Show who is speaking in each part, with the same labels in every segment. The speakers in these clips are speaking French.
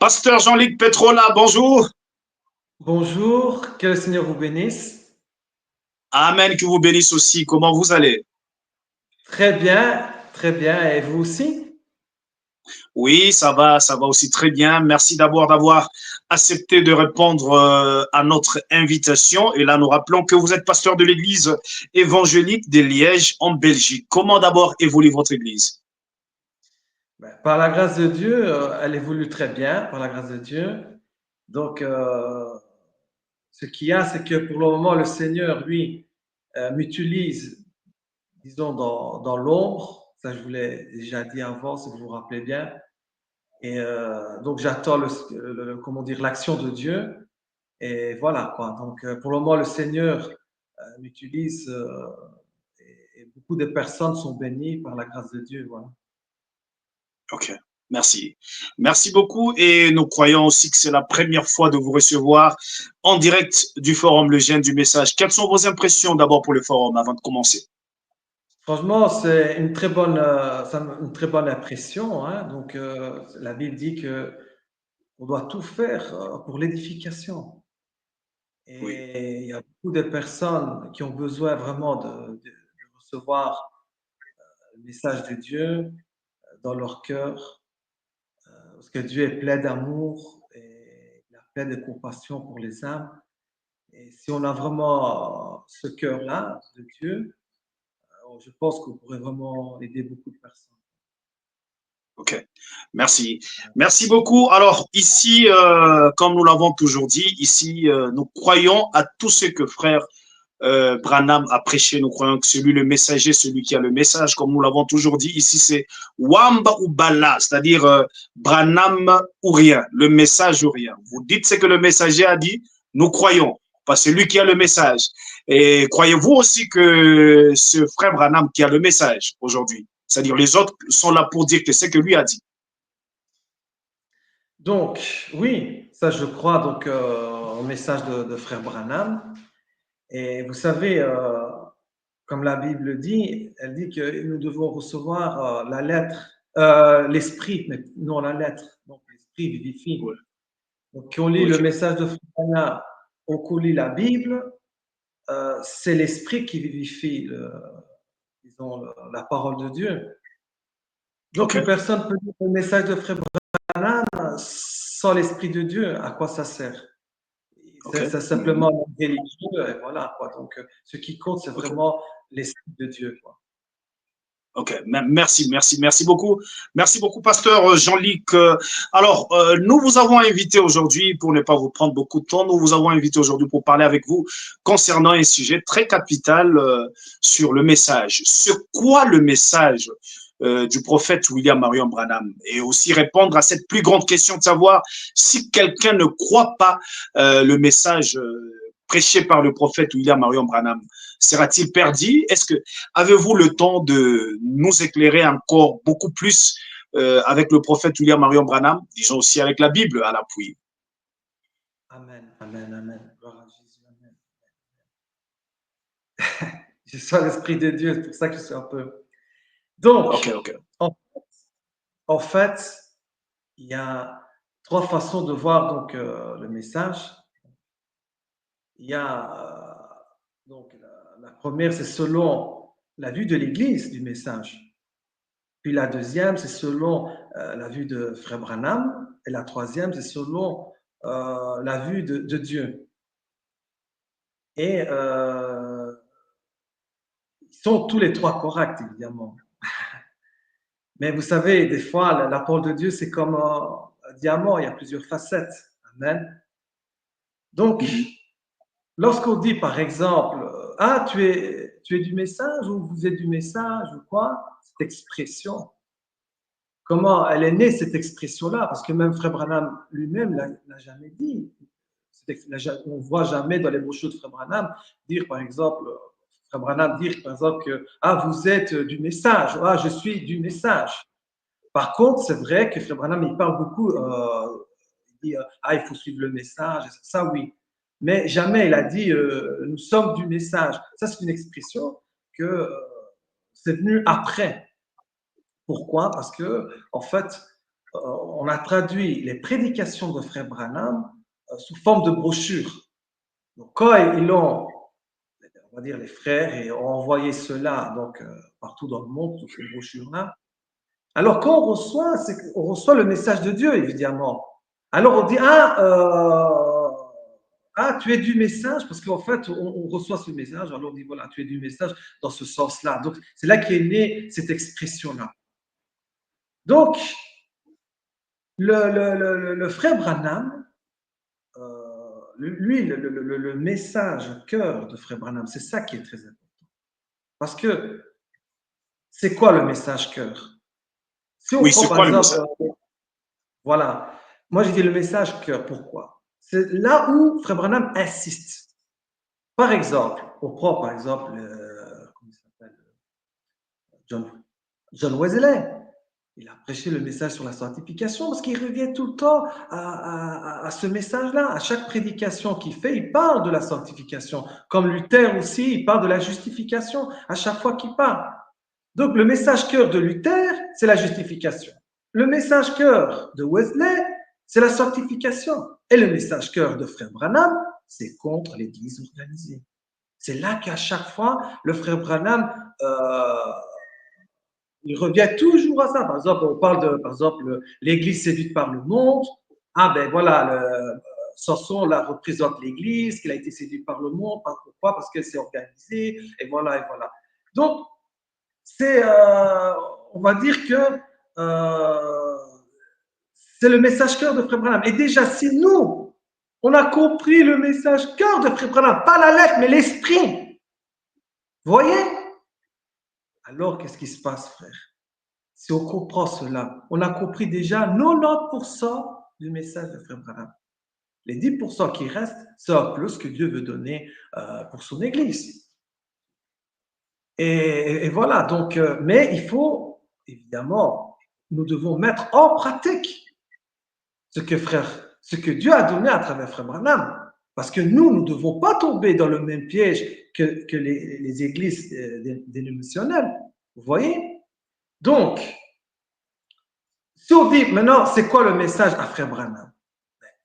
Speaker 1: Pasteur Jean-Luc Petrola, bonjour.
Speaker 2: Bonjour, que le Seigneur vous bénisse.
Speaker 1: Amen, que vous bénisse aussi. Comment vous allez?
Speaker 2: Très bien, et vous aussi?
Speaker 1: Oui, ça va aussi très bien. Merci d'abord d'avoir accepté de répondre à notre invitation. Et là, nous rappelons que vous êtes pasteur de l'église évangélique de Liège en Belgique. Comment d'abord évolue votre église?
Speaker 2: Par la grâce de Dieu, elle évolue très bien, par la grâce de Dieu. Donc, ce qu'il y a, c'est que pour le moment, le Seigneur, lui, m'utilise, disons, dans l'ombre. Ça, je vous l'ai déjà dit avant, si vous vous rappelez bien. Et donc, j'attends comment dire, l'action de Dieu. Et voilà, quoi. Donc, pour le moment, le Seigneur m'utilise et beaucoup de personnes sont bénies par la grâce de Dieu. Voilà.
Speaker 1: Ok, merci. Merci beaucoup et nous croyons aussi que c'est la première fois de vous recevoir en direct du forum Le Gène du Message. Quelles sont vos impressions d'abord pour le forum avant de commencer?
Speaker 2: Franchement, c'est une très bonne impression, hein. Donc, la Bible dit que on doit tout faire pour l'édification.
Speaker 1: Oui,
Speaker 2: Et il y a beaucoup de personnes qui ont besoin vraiment de recevoir le message de Dieu dans leur cœur, parce que Dieu est plein d'amour et il a plein de compassion pour les âmes. Et si on a vraiment ce cœur-là de Dieu, je pense qu'on pourrait vraiment aider beaucoup de personnes.
Speaker 1: ok. Merci. Merci beaucoup. Alors, ici, comme nous l'avons toujours dit, ici, nous croyons à tout ce que frère Branham a prêché. Nous croyons que celui, le messager, celui qui a le message, comme nous l'avons toujours dit, ici, c'est Wamba ou Bala, c'est-à-dire Branham ou rien, le message ou rien. Vous dites ce que le messager a dit, nous croyons, parce que c'est lui qui a le message. Et croyez-vous aussi que ce frère Branham qui a le message aujourd'hui, c'est-à-dire les autres sont là pour dire que c'est que lui a dit.
Speaker 2: Donc, oui, ça je crois donc au message de Frère Branham. Et vous savez, comme la Bible dit, elle dit que nous devons recevoir la lettre, l'esprit, mais non la lettre. Donc l'esprit vivifie.
Speaker 1: Oui,
Speaker 2: Donc quand on lit le
Speaker 1: ok,
Speaker 2: message de Frère Branham, ou qu'on lit la Bible, c'est l'esprit qui vivifie, disons, la parole de Dieu. Donc
Speaker 1: ok,
Speaker 2: une personne peut lire le message de Frère Branham sans l'esprit de Dieu. À quoi ça sert?
Speaker 1: ok,
Speaker 2: C'est simplement religieux, et voilà, quoi. Donc, ce qui compte, c'est
Speaker 1: ok.
Speaker 2: vraiment l'esprit de Dieu, quoi.
Speaker 1: Ok, merci beaucoup. Merci beaucoup, pasteur Jean-Luc. Alors, nous vous avons invité aujourd'hui, pour ne pas vous prendre beaucoup de temps, nous vous avons invité aujourd'hui pour parler avec vous concernant un sujet très capital sur le message. Sur quoi le message du prophète William Marion Branham? Et aussi répondre à cette plus grande question de savoir si quelqu'un ne croit pas le message prêché par le prophète William Marion Branham, sera-t-il perdu? Est-ce que avez-vous le temps de nous éclairer encore beaucoup plus avec le prophète William Marion Branham, disons aussi avec la Bible à l'appui?
Speaker 2: Amen, amen, amen. Gloire à Jésus, amen. Je sens l'esprit de Dieu, c'est pour ça que je suis un peu.
Speaker 1: Ok,
Speaker 2: Donc,
Speaker 1: ok,
Speaker 2: en, en fait, il y a trois façons de voir donc le message. Il y a donc la première, c'est selon la vue de l'Église du message. Puis la deuxième, c'est selon la vue de Frère Branham. Et la troisième, c'est selon la vue de Dieu. Et ils sont tous les trois corrects, évidemment. Mais vous savez, des fois, la parole de Dieu, c'est comme un diamant, il y a plusieurs facettes. Amen. Donc,
Speaker 1: mhm,
Speaker 2: lorsqu'on dit, par exemple, ah, tu es du message ou vous êtes du message ou quoi, cette expression, comment elle est née, cette expression-là? Parce que même Frère Branham lui-même l'a jamais dit. On ne voit jamais dans les brochures de Frère Branham dire, par exemple, Frère Branham dire, par exemple, que ah, vous êtes du message, ah, je suis du message. Par contre, c'est vrai que Frère Branham, il parle beaucoup, il dit, ah, il faut suivre le message, ça oui. Mais jamais il a dit, nous sommes du message. Ça, c'est une expression que c'est venu après. Pourquoi? Parce que, en fait, on a traduit les prédications de Frère Branham sous forme de brochures. Donc, quand ils ont, on va dire les frères, et ont envoyé cela donc, partout dans le monde, toutes ces brochures-là, alors quand on reçoit le message de Dieu, évidemment. Alors on dit, tu es du message, parce qu'en fait, on reçoit ce message, alors on dit, voilà, tu es du message dans ce sens-là. Donc, c'est là qu'est née cette expression-là. Donc, le frère Branham, lui, le message cœur de frère Branham, c'est ça qui est très important. Parce que c'est quoi le message cœur? Si on
Speaker 1: Oui,
Speaker 2: prend
Speaker 1: c'est
Speaker 2: par
Speaker 1: quoi le
Speaker 2: exemple,
Speaker 1: message?
Speaker 2: voilà, moi j'ai dit le message cœur, pourquoi? C'est là où frère Branham insiste. Par exemple, on prend par exemple, comment il s'appelle? John Wesley. Il a prêché le message sur la sanctification parce qu'il revient tout le temps à ce message-là. À chaque prédication qu'il fait, il parle de la sanctification. Comme Luther aussi, il parle de la justification à chaque fois qu'il parle. Donc, le message cœur de Luther, c'est la justification. Le message cœur de Wesley, c'est la sanctification. Et le message cœur de Frère Branham, c'est contre l'Église organisée. C'est là qu'à chaque fois, le Frère Branham il revient toujours à ça. Par exemple, on parle de, par exemple, l'Église séduite par le monde. Ah ben voilà, Samson là représente l'Église, qu'il a été séduit par le monde. Pourquoi? Parce qu'elle s'est organisée. Et voilà, et voilà. Donc, c'est, on va dire que c'est le message cœur de Frère Branham. Et déjà, si nous, on a compris le message cœur de Frère Branham, pas la lettre, mais l'esprit, vous voyez? Alors, qu'est-ce qui se passe, frère? Si on comprend cela, on a compris déjà 90% du message de Frère Branham. Les 10% qui restent, c'est un peu ce que Dieu veut donner pour son Église. Et voilà, donc, mais il faut, évidemment, nous devons mettre en pratique ce que Dieu a donné à travers Frère Branham. Parce que nous ne devons pas tomber dans le même piège que les églises dénominationnelles. Vous voyez? Donc, si on dit maintenant, c'est quoi le message à Frère Branham?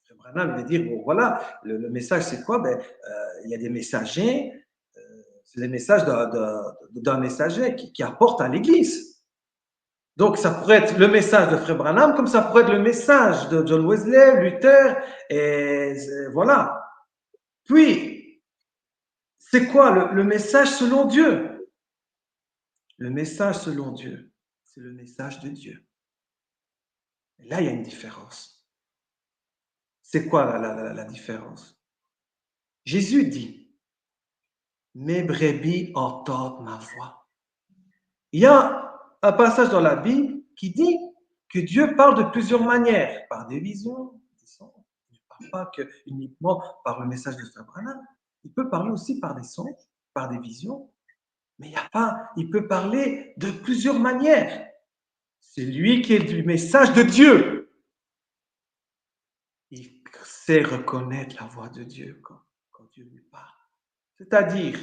Speaker 2: Frère Branham, il va dire, bon, voilà, le message, c'est quoi? Il y a des messagers, c'est les messages d'un messager qui apporte à l'Église. Donc, ça pourrait être le message de Frère Branham, comme ça pourrait être le message de John Wesley, Luther, et voilà. Puis, c'est quoi le message selon Dieu? Le message selon Dieu, c'est le message de Dieu. Et là, il y a une différence. C'est quoi la différence? Jésus dit, mes brebis entendent ma voix. Il y a un passage dans la Bible qui dit que Dieu parle de plusieurs manières, par des visions, des sons. Il ne parle pas que uniquement par le message de Frère Branham. Il peut parler aussi par des sons, par des visions, mais il peut parler de plusieurs manières. C'est lui qui est du message de Dieu. Il sait reconnaître la voix de Dieu quand Dieu lui parle. C'est-à-dire,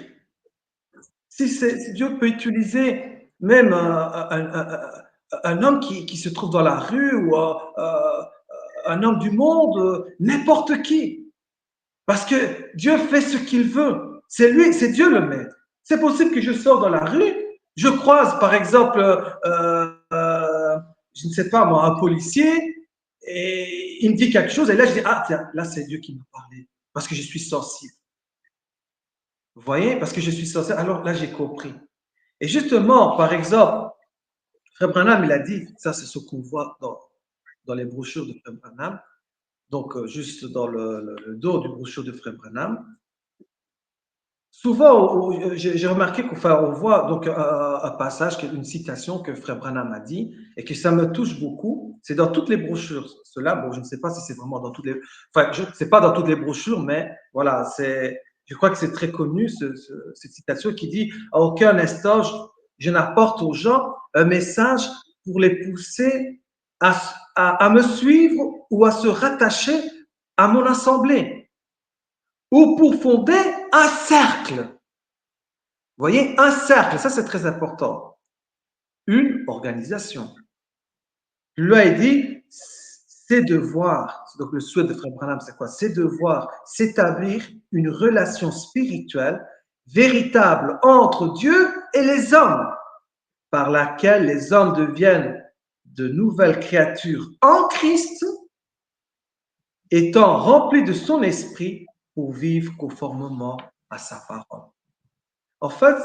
Speaker 2: si Dieu peut utiliser même un homme qui se trouve dans la rue ou un homme du monde, n'importe qui. Parce que Dieu fait ce qu'il veut. C'est lui, c'est Dieu le maître. C'est possible que je sors dans la rue, je croise par exemple, je ne sais pas moi, un policier, et il me dit quelque chose, et là je dis, ah tiens, là c'est Dieu qui m'a parlé, parce que je suis sensible. Vous voyez, parce que je suis sensible, alors là j'ai compris. Et justement, par exemple, Frère Branham, il a dit, ça c'est ce qu'on voit dans les brochures de Frère Branham, donc juste dans le dos du brochure de Frère Branham. Souvent, j'ai remarqué qu'on voit donc un passage, une citation que Frère Branham a dit et que ça me touche beaucoup. C'est dans toutes les brochures. Cela, bon, je ne sais pas si c'est vraiment dans toutes les, enfin, je ne sais pas dans toutes les brochures, mais voilà, je crois que c'est très connu cette citation qui dit à aucun instant je n'apporte aux gens un message pour les pousser à me suivre ou à se rattacher à mon assemblée ou pour fonder un cercle. Vous voyez, un cercle, ça c'est très important. Une organisation. Lui a dit, c'est de voir, donc le souhait de Frère Branham, c'est quoi? C'est de voir s'établir une relation spirituelle véritable entre Dieu et les hommes, par laquelle les hommes deviennent de nouvelles créatures en Christ, étant remplis de son esprit pour vivre conformément à sa parole. En fait,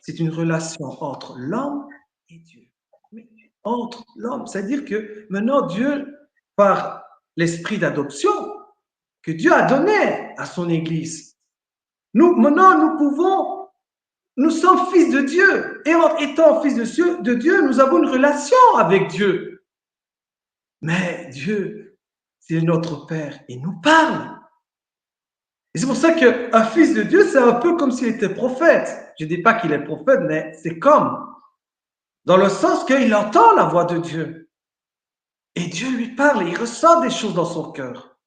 Speaker 2: c'est une relation entre l'homme et Dieu. Mais entre l'homme, c'est-à-dire que maintenant Dieu, par l'esprit d'adoption que Dieu a donné à son Église, maintenant nous sommes fils de Dieu. Et en étant fils de Dieu, nous avons une relation avec Dieu. Mais Dieu, c'est notre Père, il nous parle. Et c'est pour ça qu'un fils de Dieu, c'est un peu comme s'il était prophète. Je ne dis pas qu'il est prophète, mais c'est comme, dans le sens qu'il entend la voix de Dieu. Et Dieu lui parle, et il ressent des choses dans son cœur.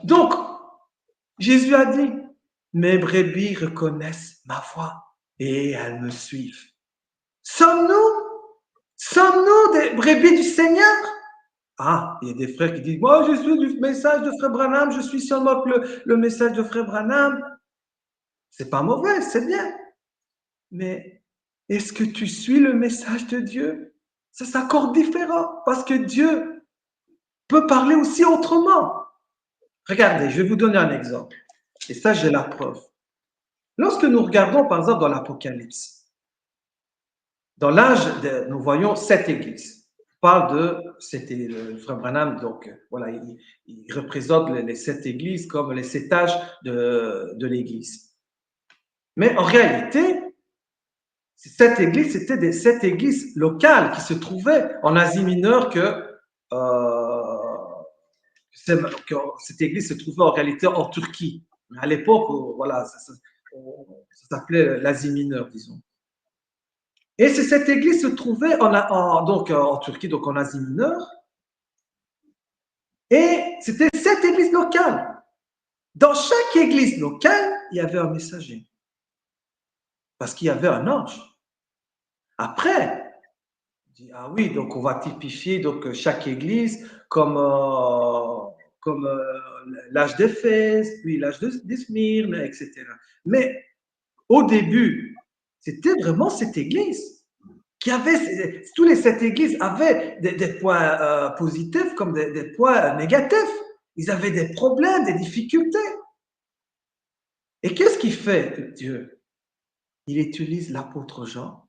Speaker 2: Donc, Jésus a dit, mes brebis reconnaissent ma voix et elles me suivent. Sommes-nous des brebis du Seigneur? Ah, il y a des frères qui disent, moi je suis du message de Frère Branham, je suis seulement le message de Frère Branham. C'est pas mauvais, c'est bien. Mais est-ce que tu suis le message de Dieu? Ça, c'est encore différent parce que Dieu peut parler aussi autrement. Regardez, je vais vous donner un exemple. Et ça, j'ai la preuve. Lorsque nous regardons, par exemple, dans l'Apocalypse, dans l'âge, nous voyons 7 églises. On parle de, c'était le frère Branham, donc voilà, il représente les 7 églises comme les 7 âges de l'église. Mais en réalité, ces 7 églises, c'était des 7 églises locales qui se trouvaient en Asie mineure que cette église se trouvait en réalité en Turquie. Mais à l'époque, voilà, ça s'appelait l'Asie mineure, disons. Et cette église se trouvait donc, en Turquie, donc en Asie mineure. Et c'était 7 églises locales. Dans chaque église locale, il y avait un messager. Parce qu'il y avait un ange. Après, on dit, ah oui, donc on va typifier donc, chaque église comme l'âge d'Éphèse, puis l'âge de Smyrne, etc. Mais au début, c'était vraiment cette église qui avait, tous les 7 églises avaient des points positifs comme des points négatifs. Ils avaient des problèmes, des difficultés. Et qu'est-ce qu'il fait, Dieu? Il utilise l'apôtre Jean.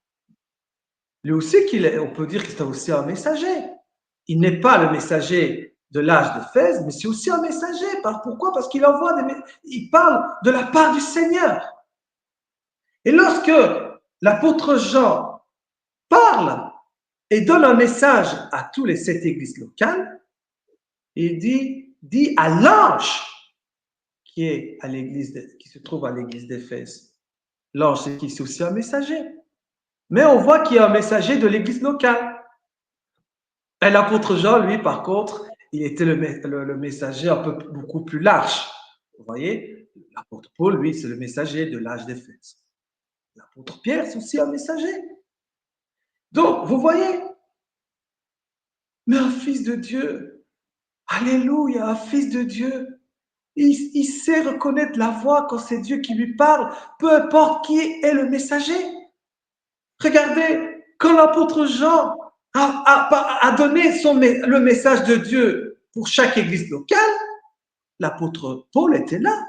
Speaker 2: Lui aussi, on peut dire que c'est aussi un messager. Il n'est pas le messager de l'âge d'Éphèse, mais c'est aussi un messager. Pourquoi? Parce qu'il il parle de la part du Seigneur. Et lorsque l'apôtre Jean parle et donne un message à tous les 7 églises locales, il dit à l'ange qui se trouve à l'église d'Éphèse. L'ange, c'est aussi un messager. Mais on voit qu'il y a un messager de l'église locale. Et l'apôtre Jean, lui, par contre, il était le messager beaucoup plus large. Vous voyez, l'apôtre Paul, lui, c'est le messager de l'âge d'Éphèse. L'apôtre Pierre, c'est aussi un messager. Donc, vous voyez, mais un fils de Dieu, alléluia, un fils de Dieu, il sait reconnaître la voix quand c'est Dieu qui lui parle, peu importe qui est le messager. Regardez, quand l'apôtre Jean a donné le message de Dieu pour chaque église locale, l'apôtre Paul était là.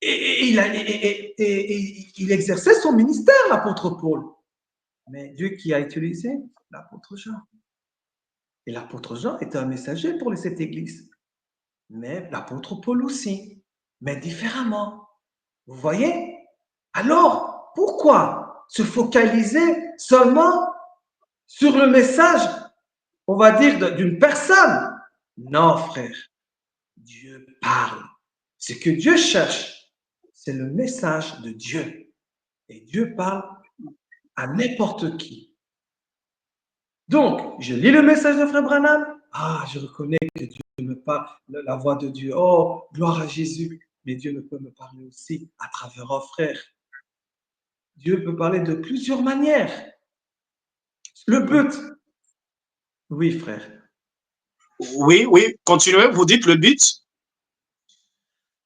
Speaker 2: Et il exerçait son ministère, l'apôtre Paul. Mais Dieu qui a utilisé l'apôtre Jean. Et l'apôtre Jean était un messager pour les 7 églises. Mais l'apôtre Paul aussi. Mais différemment. Vous voyez? Alors, pourquoi se focaliser seulement sur le message, on va dire, d'une personne? Non, frère. Dieu parle. Ce que Dieu cherche, c'est le message de Dieu. Et Dieu parle à n'importe qui. Donc, je lis le message de Frère Branham. Ah, je reconnais que Dieu me parle, la voix de Dieu. Oh, gloire à Jésus. Mais Dieu ne peut me parler aussi à travers un frère. Dieu peut parler de plusieurs manières. Le but, Oui, frère.
Speaker 1: Oui, oui, continuez, vous dites le but.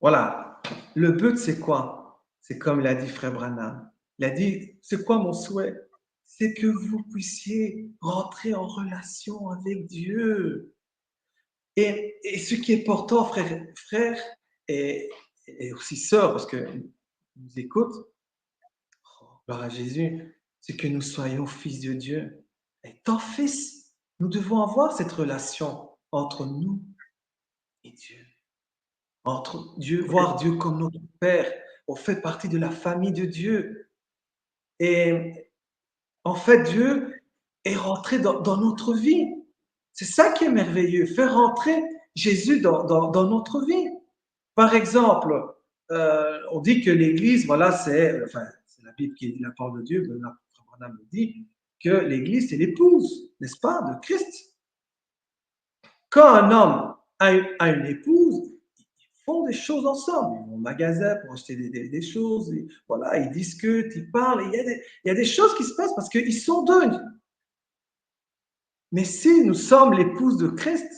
Speaker 2: Voilà. Le but, c'est quoi? C'est comme l'a dit frère Branham. Il a dit, c'est quoi mon souhait? C'est que vous puissiez rentrer en relation avec Dieu. Et ce qui est important, frère et aussi sœur, parce que nous écoute, gloire à Jésus, c'est que nous soyons fils de Dieu. Étant fils, nous devons avoir cette relation entre nous et Dieu. Entre Dieu, voir Dieu comme notre Père. On fait partie de la famille de Dieu. Et en fait, Dieu est rentré dans notre vie. C'est ça qui est merveilleux, faire rentrer Jésus dans notre vie. Par exemple, on dit que l'Église, voilà, c'est la Bible qui dit la parole de Dieu, mais Abraham nous dit que l'Église, c'est l'épouse, n'est-ce pas, de Christ. Quand un homme a une épouse, ils font des choses ensemble. Ils vont au magasin pour acheter des choses. Voilà, ils discutent, ils parlent. Il y a des choses qui se passent parce qu'ils sont deux. Mais si nous sommes l'épouse de Christ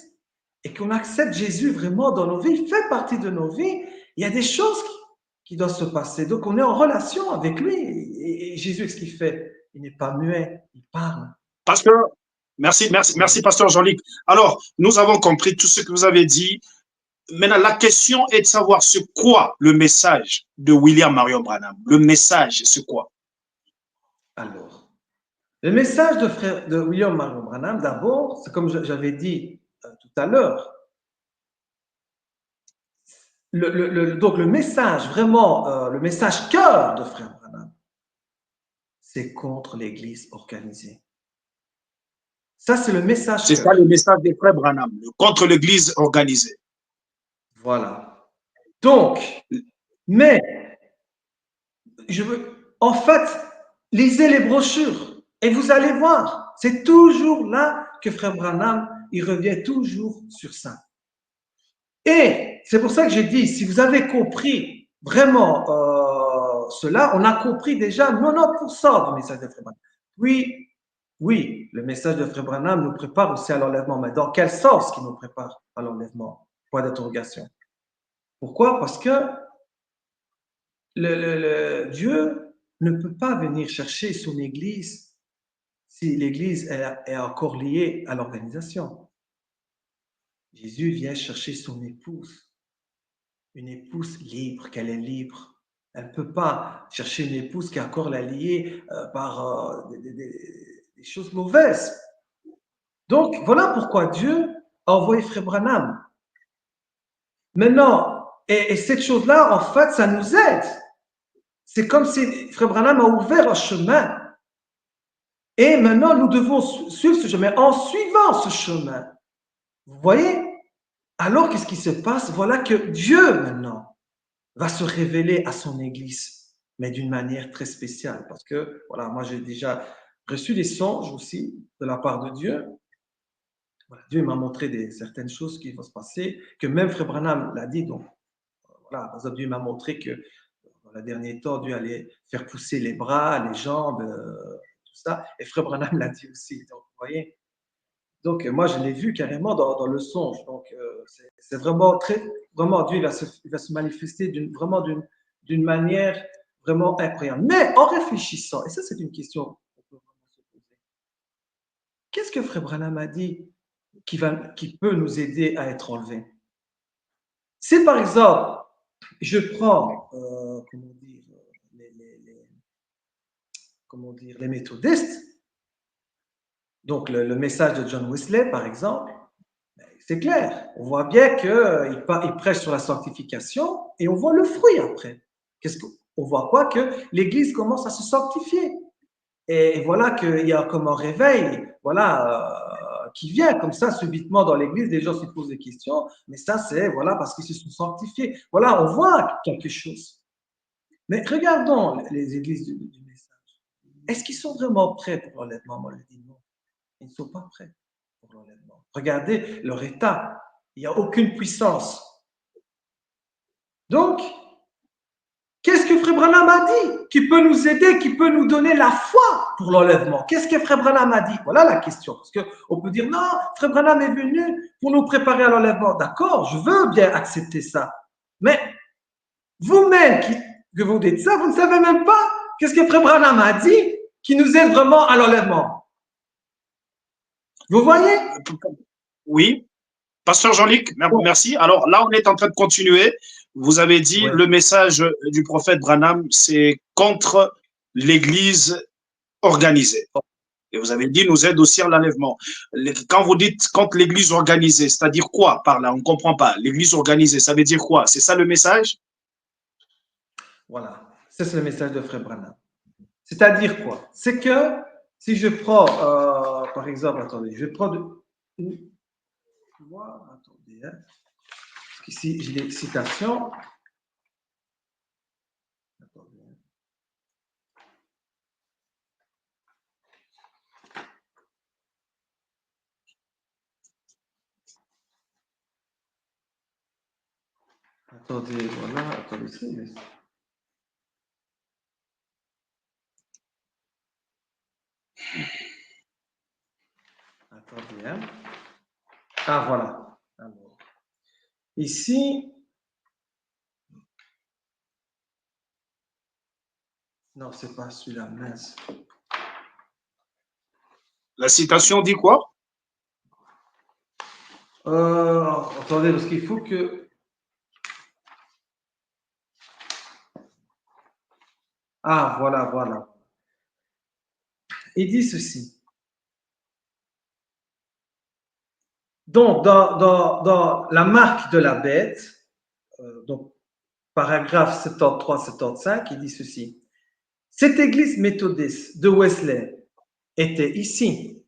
Speaker 2: et qu'on accepte Jésus vraiment dans nos vies, il fait partie de nos vies, il y a des choses qui doivent se passer. Donc on est en relation avec lui. Et Jésus, qu'est-ce qu'il fait? Il n'est pas muet, il parle.
Speaker 1: Pasteur, merci, Pasteur Jean-Luc. Alors, nous avons compris tout ce que vous avez dit. Maintenant, la question est de savoir c'est quoi le message de William Marion Branham. Le message, c'est quoi?
Speaker 2: Alors, le message de William Marion Branham, d'abord, c'est comme j'avais dit tout à l'heure, donc le message vraiment, le message cœur de frère Branham, c'est contre l'Église organisée. Ça, c'est le message
Speaker 1: C'est ça
Speaker 2: cœur.
Speaker 1: le message des frères Branham, contre l'Église organisée.
Speaker 2: Voilà. Donc, mais en fait, lisez les brochures et vous allez voir, c'est toujours là que frère Branham, il revient toujours sur ça. Et c'est pour ça que j'ai dit, si vous avez compris vraiment cela, on a compris déjà 90% du message de frère Branham. Oui, oui, le message de frère Branham nous prépare aussi à l'enlèvement, mais dans quel sens qu'il nous prépare à l'enlèvement? Point d'interrogation. Pourquoi? Parce que Dieu ne peut pas venir chercher son Église si l'Église est encore liée à l'organisation. Jésus vient chercher son épouse, une épouse libre, qu'elle est libre. Elle ne peut pas chercher une épouse qui est encore la liée par des choses mauvaises. Donc, voilà pourquoi Dieu a envoyé Frère Branham. Maintenant, et cette chose-là, en fait, ça nous aide. C'est comme si Frère Branham a ouvert un chemin. Et maintenant, nous devons suivre ce chemin. En suivant ce chemin, vous voyez, alors qu'est-ce qui se passe? Voilà que Dieu, maintenant, va se révéler à son Église, mais d'une manière très spéciale. Parce que, voilà, moi, j'ai déjà reçu des songes aussi de la part de Dieu. Voilà, Dieu m'a montré certaines choses qui vont se passer, que même Frère Branham l'a dit. Donc, voilà, par exemple, Dieu m'a montré que dans les derniers temps, Dieu allait faire pousser les bras, les jambes, tout ça. Et Frère Branham l'a dit aussi. Donc, vous voyez. Donc, moi, je l'ai vu carrément dans le songe. Donc, c'est vraiment vraiment, Dieu il va se manifester vraiment d'une manière vraiment incroyable. Mais en réfléchissant, et ça, c'est une question qu'on peut vraiment se poser. Qu'est-ce que Frère Branham a dit qui peut nous aider à être enlevés? Si, par exemple, je prends, comment dire, les méthodistes, donc le message de John Wesley, par exemple, c'est clair. On voit bien qu'il prêche sur la sanctification et on voit le fruit après. Qu'est-ce qu'on voit quoi? Que l'Église commence à se sanctifier. Et voilà qu'il y a comme un réveil, voilà, qui vient comme ça subitement dans l'Église. Les gens se posent des questions, mais ça, c'est voilà parce qu'ils se sont sanctifiés. Voilà, on voit quelque chose. Mais regardons les églises du message. Est-ce qu'ils sont vraiment prêts pour l'enlèvement? Moi, je dis non. Ils ne sont pas prêts pour l'enlèvement. Regardez leur état. Il n'y a aucune puissance. Donc, Qu'est-ce que Frère Branham a dit qui peut nous aider, qui peut nous donner la foi pour l'enlèvement? Qu'est-ce que Frère Branham a dit? Voilà la question. Parce qu'on peut dire, non, Frère Branham est venu pour nous préparer à l'enlèvement. D'accord, je veux bien accepter ça. Mais vous-même que vous dites ça, vous ne savez même pas qu'est-ce que Frère Branham a dit qui nous aide vraiment à l'enlèvement. Vous voyez?
Speaker 1: Oui. Pasteur Jean-Luc, merci. Alors là, on est en train de continuer. Vous avez dit
Speaker 2: Ouais.
Speaker 1: le message du prophète Branham, c'est contre l'Église organisée. Et vous avez dit nous aide aussi à l'enlèvement. Quand vous dites contre l'Église organisée, c'est-à-dire quoi par là? On ne comprend pas. L'Église organisée, ça veut dire quoi? C'est ça le message?
Speaker 2: Voilà, c'est le message de Frère Branham. C'est-à-dire quoi? C'est que si je prends, par exemple, attendez, je vais prendre une. Attendez, hein, parce qu'ici j'ai des citations. Attendez. Attendez, voilà, attendez, c'est. Attendez, hein. Ah, voilà. Alors, ici, non, c'est pas celui-là, mince.
Speaker 1: La citation dit quoi?
Speaker 2: Attendez, parce qu'il faut que. Ah, voilà, voilà. Il dit ceci. Donc, dans la marque de la bête, donc, paragraphe 73-75, il dit ceci. Cette église méthodiste de Wesley était ici.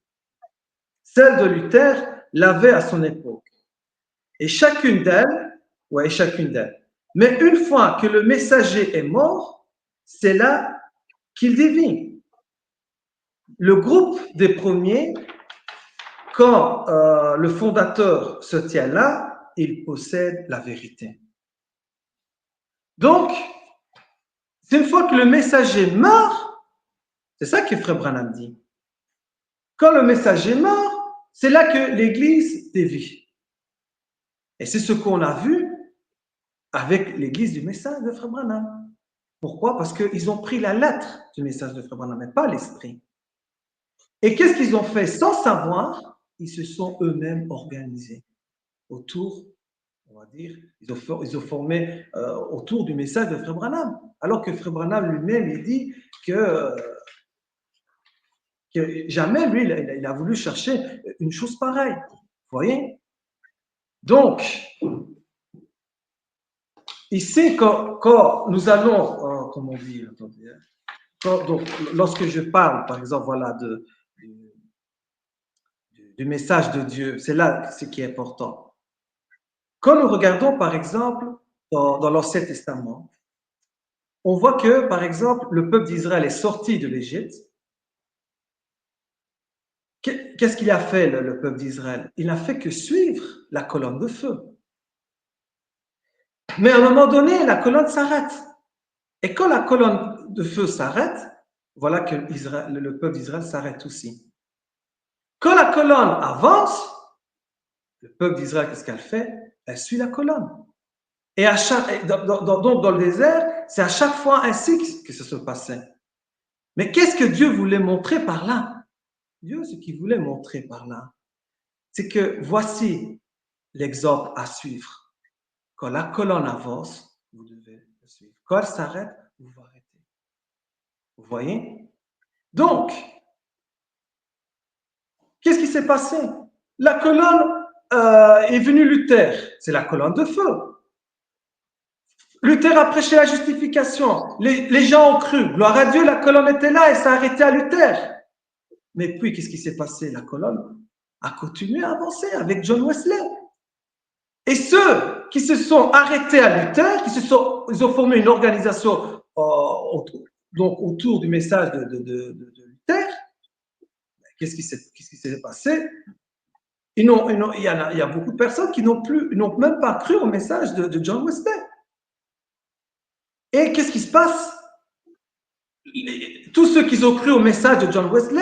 Speaker 2: Celle de Luther l'avait à son époque. Et chacune d'elles, ouais, chacune d'elles. Mais une fois que le messager est mort, c'est là qu'il dévie. Le groupe des premiers, quand le fondateur se tient là, il possède la vérité. Donc, c'est une fois que le messager meurt, c'est ça que Frère Branham dit. Quand le messager meurt, c'est là que l'Église dévie. Et c'est ce qu'on a vu avec l'Église du message de Frère Branham. Pourquoi? Parce qu'ils ont pris la lettre du message de Frère Branham, mais pas l'esprit. Et qu'est-ce qu'ils ont fait sans savoir? Ils se sont eux-mêmes organisés autour, on va dire, ils ont formé autour du message de Frère Branham. Alors que Frère Branham lui-même, il dit que jamais, lui, il a voulu chercher une chose pareille. Vous voyez? Donc, ici, quand nous allons, comment dire, attendez, donc, lorsque je parle, par exemple, voilà, du message de Dieu, c'est là ce qui est important. Quand nous regardons, par exemple, dans l'Ancien Testament, on voit que, par exemple, le peuple d'Israël est sorti de l'Égypte. Qu'est-ce qu'il a fait, le peuple d'Israël? Il n'a fait que suivre la colonne de feu. Mais à un moment donné, la colonne s'arrête. Et quand la colonne de feu s'arrête, voilà que le peuple d'Israël s'arrête aussi. Quand la colonne avance, le peuple d'Israël, qu'est-ce qu'elle fait? Elle suit la colonne. Et donc dans le désert, c'est à chaque fois ainsi que ça se passait. Mais qu'est-ce que Dieu voulait montrer par là? Dieu, ce qu'il voulait montrer par là, c'est que voici l'exemple à suivre. Quand la colonne avance, vous devez le suivre. Quand elle s'arrête, vous vous arrêtez. Vous voyez? Donc, qu'est-ce qui s'est passé? La colonne est venue Luther, c'est la colonne de feu. Luther a prêché la justification. Les gens ont cru. Gloire à Dieu, la colonne était là et ça a arrêté à Luther. Mais puis, qu'est-ce qui s'est passé? La colonne a continué à avancer avec John Wesley. Et ceux qui se sont arrêtés à Luther, ils ont formé une organisation donc autour du message de Luther. Qu'est-ce qui s'est passé? Il y a beaucoup de personnes qui n'ont même pas cru au message de John Wesley. Et qu'est-ce qui se passe? Tous ceux qui ont cru au message de John Wesley,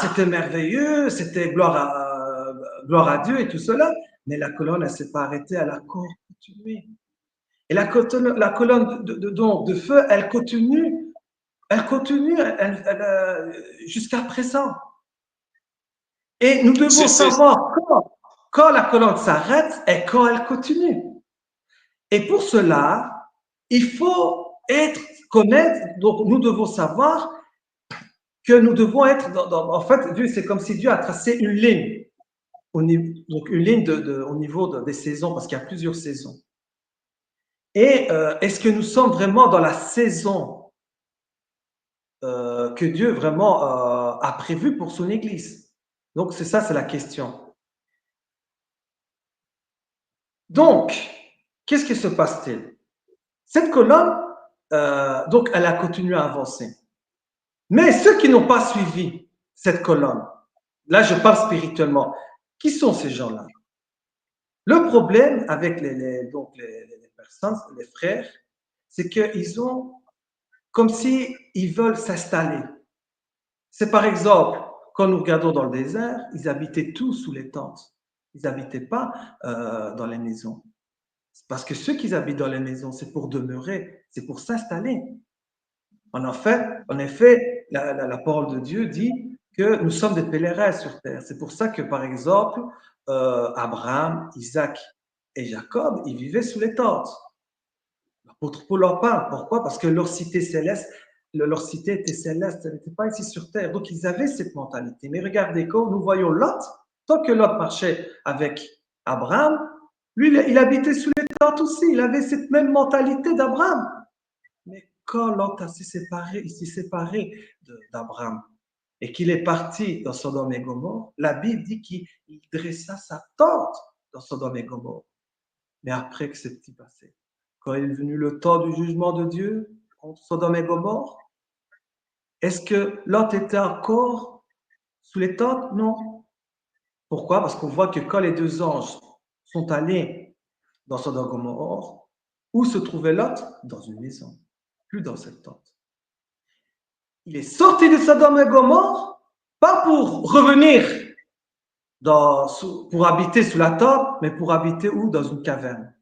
Speaker 2: c'était merveilleux, c'était gloire à Dieu et tout cela, mais la colonne, elle ne s'est pas arrêtée, elle a continué. Et la colonne de feu, elle continue jusqu'à présent. Et nous devons savoir quand la colonne s'arrête et quand elle continue. Et pour cela, il faut connaître, donc nous devons savoir que nous devons être, en fait, c'est comme si Dieu a tracé une ligne, donc une ligne au niveau des saisons, parce qu'il y a plusieurs saisons. Et est-ce que nous sommes vraiment dans la saison que Dieu vraiment a prévue pour son Église? Donc c'est la question. Donc, qu'est-ce qui se passe-t-il? Cette colonne, donc, elle a continué à avancer. Mais ceux qui n'ont pas suivi cette colonne, là je parle spirituellement, qui sont ces gens-là? Le problème avec les personnes, les frères, c'est qu'ils ont comme si ils veulent s'installer. C'est par exemple, quand nous regardons dans le désert, ils habitaient tous sous les tentes. Ils n'habitaient pas dans les maisons. Parce que ceux qui habitent dans les maisons, c'est pour demeurer, c'est pour s'installer. En effet, la parole de Dieu dit que nous sommes des pèlerins sur terre. C'est pour ça que, par exemple, Abraham, Isaac et Jacob, ils vivaient sous les tentes. L'apôtre Paul en parle. Pourquoi? Parce que leur cité céleste, leur cité était céleste, elle n'était pas ici sur terre. Donc, ils avaient cette mentalité. Mais regardez, quand nous voyons Lot, tant que Lot marchait avec Abraham, lui, il habitait sous les tentes aussi. Il avait cette même mentalité d'Abraham. Mais quand Lot il s'est séparé d'Abraham et qu'il est parti dans Sodome et Gomorrhe, la Bible dit qu'il dressa sa tente dans Sodome et Gomorrhe. Mais après que c'est passé, quand il est venu le temps du jugement de Dieu contre Sodome et Gomorrhe, est-ce que Lot était encore sous les tentes? Non. Pourquoi? Parce qu'on voit que quand les deux anges sont allés dans Sodome et Gomorrhe, où se trouvait Lot? Dans une maison, plus dans cette tente. Il est sorti de Sodome et Gomorrhe, pas pour revenir pour habiter sous la tente, mais pour habiter où? Dans une caverne.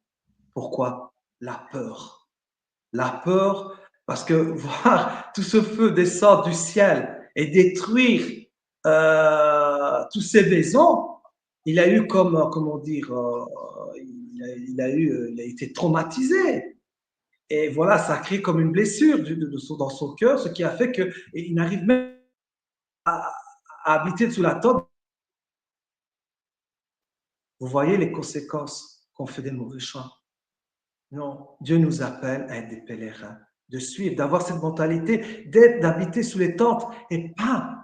Speaker 2: Pourquoi? La peur. La peur, parce que voir tout ce feu descendre du ciel et détruire toutes ces maisons, il a eu comment dire, il a été traumatisé. Et voilà, ça a créé comme une blessure dans son cœur, ce qui a fait qu'il n'arrive même à habiter sous la tente. Vous voyez les conséquences qu'on fait des mauvais choix. Non, Dieu nous appelle à être des pèlerins, de suivre, d'avoir cette mentalité d'habiter sous les tentes et pas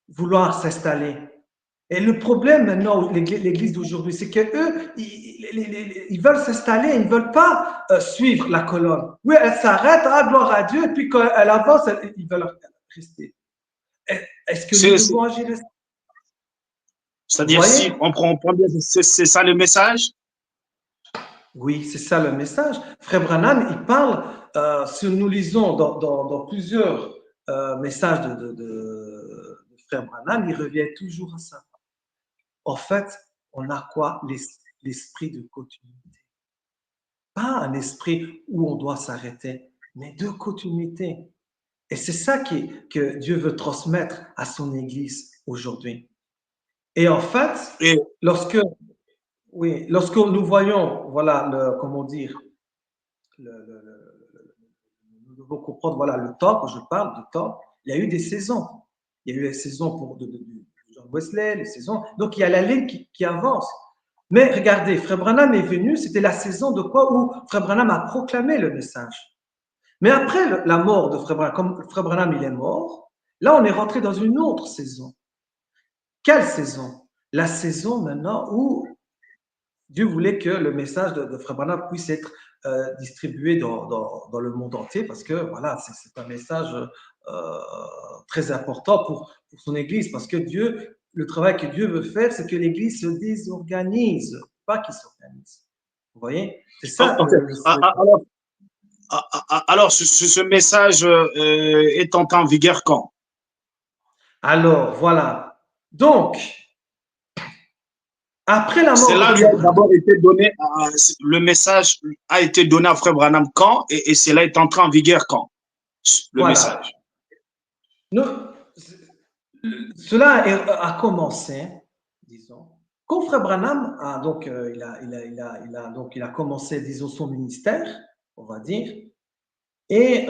Speaker 2: vouloir s'installer. Et le problème maintenant, l'Église d'aujourd'hui, c'est qu'eux, ils veulent s'installer, ils ne veulent pas suivre la colonne. Oui, elle s'arrête, gloire à Dieu, et puis quand elle avance, ils veulent rester. Est-ce que nous devons agir ainsi?
Speaker 1: C'est-à-dire, si on prend bien, c'est ça le message?
Speaker 2: Oui, c'est ça le message. Frère Branham, il parle, si nous lisons dans plusieurs messages de Frère Branham, il revient toujours à ça. En fait, on a quoi? L'esprit de continuité. Pas un esprit où on doit s'arrêter, mais de continuité. Et c'est ça que Dieu veut transmettre à son Église aujourd'hui. Et en fait, lorsque nous voyons, voilà, comment dire, nous devons comprendre, voilà, le temps, quand je parle de temps, il y a eu des saisons. Il y a eu les saisons de John Wesley, les saisons. Donc, il y a la ligne qui avance. Mais regardez, Frère Branham est venu, c'était la saison de quoi? Où Frère Branham a proclamé le message. Mais après la mort de Frère Branham, comme Frère Branham il est mort, là, on est rentré dans une autre saison. Quelle saison? La saison maintenant où Dieu voulait que le message de Frère Branham puisse être distribué dans le monde entier parce que voilà, c'est un message très important pour son Église parce que le travail que Dieu veut faire, c'est que l'Église se désorganise, pas qu'il s'organise. Vous voyez? C'est ça
Speaker 1: Okay. alors, ce message est entré en vigueur quand?
Speaker 2: Alors, voilà. Donc, après la mort de
Speaker 1: Cela lui
Speaker 2: Frère
Speaker 1: a
Speaker 2: Branham,
Speaker 1: d'abord été donné, le message a été donné à Frère Branham quand et cela est entré en vigueur quand? Le
Speaker 2: voilà.
Speaker 1: message.
Speaker 2: Nous- cela a commencé, disons, quand Frère Branham a donc, donc, il a commencé, disons, son ministère, on va dire, et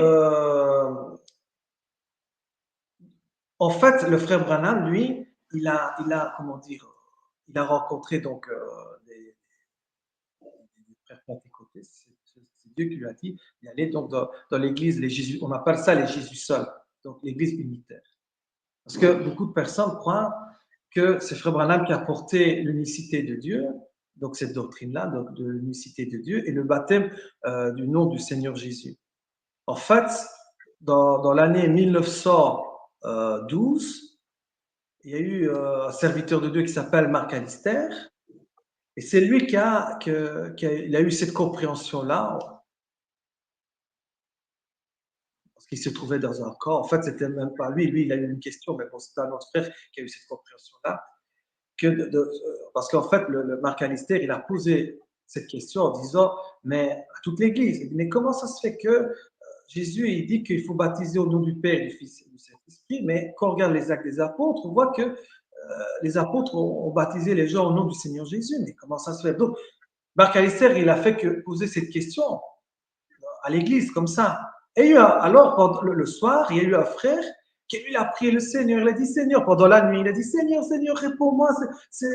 Speaker 2: en fait, le Frère Branham, lui, comment dire, il a rencontré donc des frères pentecôtistes, c'est Dieu qui lui a dit d'aller donc dans l'église, on appelle ça les Jésus seuls, donc l'église unitaire. Parce que beaucoup de personnes croient que c'est Frère Branham qui a porté l'unicité de Dieu, donc cette doctrine-là, donc de l'unicité de Dieu, et le baptême du nom du Seigneur Jésus. En fait, dans l'année 1912, il y a eu un serviteur de Dieu qui s'appelle Marc Alister, et c'est lui il a eu cette compréhension-là, parce qu'il se trouvait dans un corps. En fait, c'était même pas lui, il a eu une question, mais bon, c'était un autre frère qui a eu cette compréhension-là. Parce qu'en fait, le Marc Alister, il a posé cette question en disant, mais à toute l'Église, il dit, mais comment ça se fait que Jésus, il dit qu'il faut baptiser au nom du Père, du Fils et du Saint-Esprit, mais quand on regarde les actes des apôtres, on voit que les apôtres ont baptisé les gens au nom du Seigneur Jésus, mais comment ça se fait? Donc, Marc Alister, il a fait que poser cette question à l'église, comme ça. Et alors, pendant le soir, il y a eu un frère qui lui a prié le Seigneur. Il a dit, Seigneur, pendant la nuit, il a dit, Seigneur, Seigneur, réponds-moi. Ça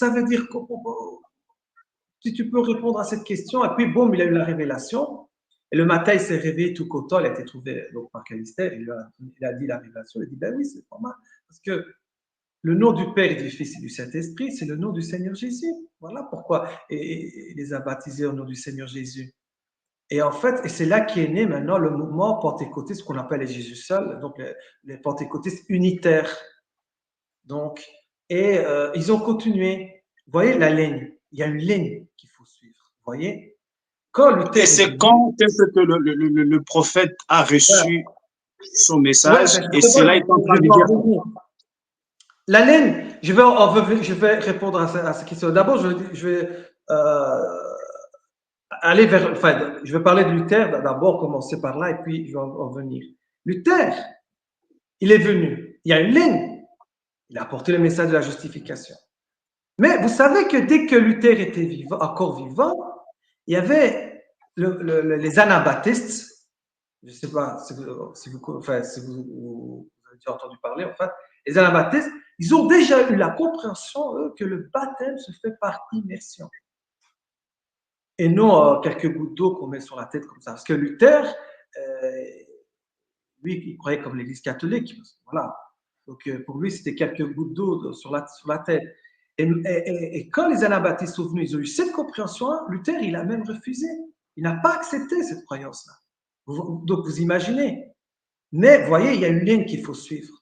Speaker 2: veut dire que si tu peux répondre à cette question. Et puis, boum, il a eu la révélation. Et le matin, il s'est réveillé tout content. Il a été trouvé donc, par Calister. Il a dit la révélation. Il a dit, ben oui, c'est pas mal. Parce que le nom du Père et du Fils et du Saint-Esprit, c'est le nom du Seigneur Jésus. Voilà pourquoi. Et il les a baptisés au nom du Seigneur Jésus. Et en fait, et c'est là qu'est né maintenant le mouvement pentecôtiste, ce qu'on appelle les Jésus seuls, donc les pentecôtistes unitaires. Donc, et ils ont continué. Vous voyez la ligne, il y a une ligne qu'il faut suivre. Vous voyez, quand
Speaker 1: Et
Speaker 2: Luther est
Speaker 1: c'est
Speaker 2: venu,
Speaker 1: quand est-ce que le prophète a
Speaker 2: voilà,
Speaker 1: reçu son
Speaker 2: ouais,
Speaker 1: message
Speaker 2: ben
Speaker 1: et
Speaker 2: justement,
Speaker 1: cela est en train
Speaker 2: je
Speaker 1: de
Speaker 2: vais
Speaker 1: dire.
Speaker 2: en venir. La ligne, je vais répondre à cette question. D'abord, je vais aller vers, enfin, je vais parler de Luther, d'abord commencer par là et puis je vais en venir. Luther, il est venu, il y a une ligne, il a apporté le message de la justification. Mais vous savez que dès que Luther était vivant, encore vivant, il y avait les anabaptistes, je ne sais pas si vous avez déjà entendu parler, en fait, les anabaptistes, ils ont déjà eu la compréhension, eux, que le baptême se fait par immersion. Et non quelques gouttes d'eau qu'on met sur la tête comme ça. Parce que Luther, euh, lui, il croyait comme l'Église catholique. Voilà. Donc, pour lui, c'était quelques gouttes d'eau sur la tête. Et quand les anabaptistes sont venus, ils ont eu cette compréhension. Luther, il a même refusé. Il n'a pas accepté cette croyance-là. Donc, vous imaginez. Mais, vous voyez, il y a une ligne qu'il faut suivre.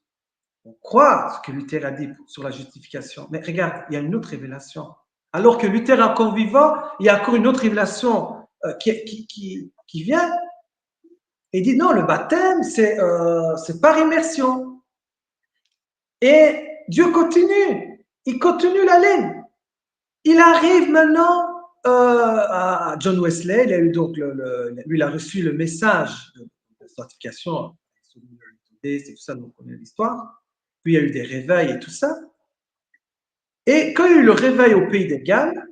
Speaker 2: On croit ce que Luther a dit sur la justification. Mais regarde, il y a une autre révélation. Alors que Luther est encore vivant, il y a encore une autre révélation qui vient et dit non, le baptême, c'est par immersion. Et Dieu continue. Il continue la ligne. Il arrive maintenant à John Wesley. Il a eu donc lui, il a reçu le message de sanctification. C'est tout ça, donc on connaît l'histoire. Puis il y a eu des réveils et tout ça. Et quand il y a eu le réveil au pays des Galles,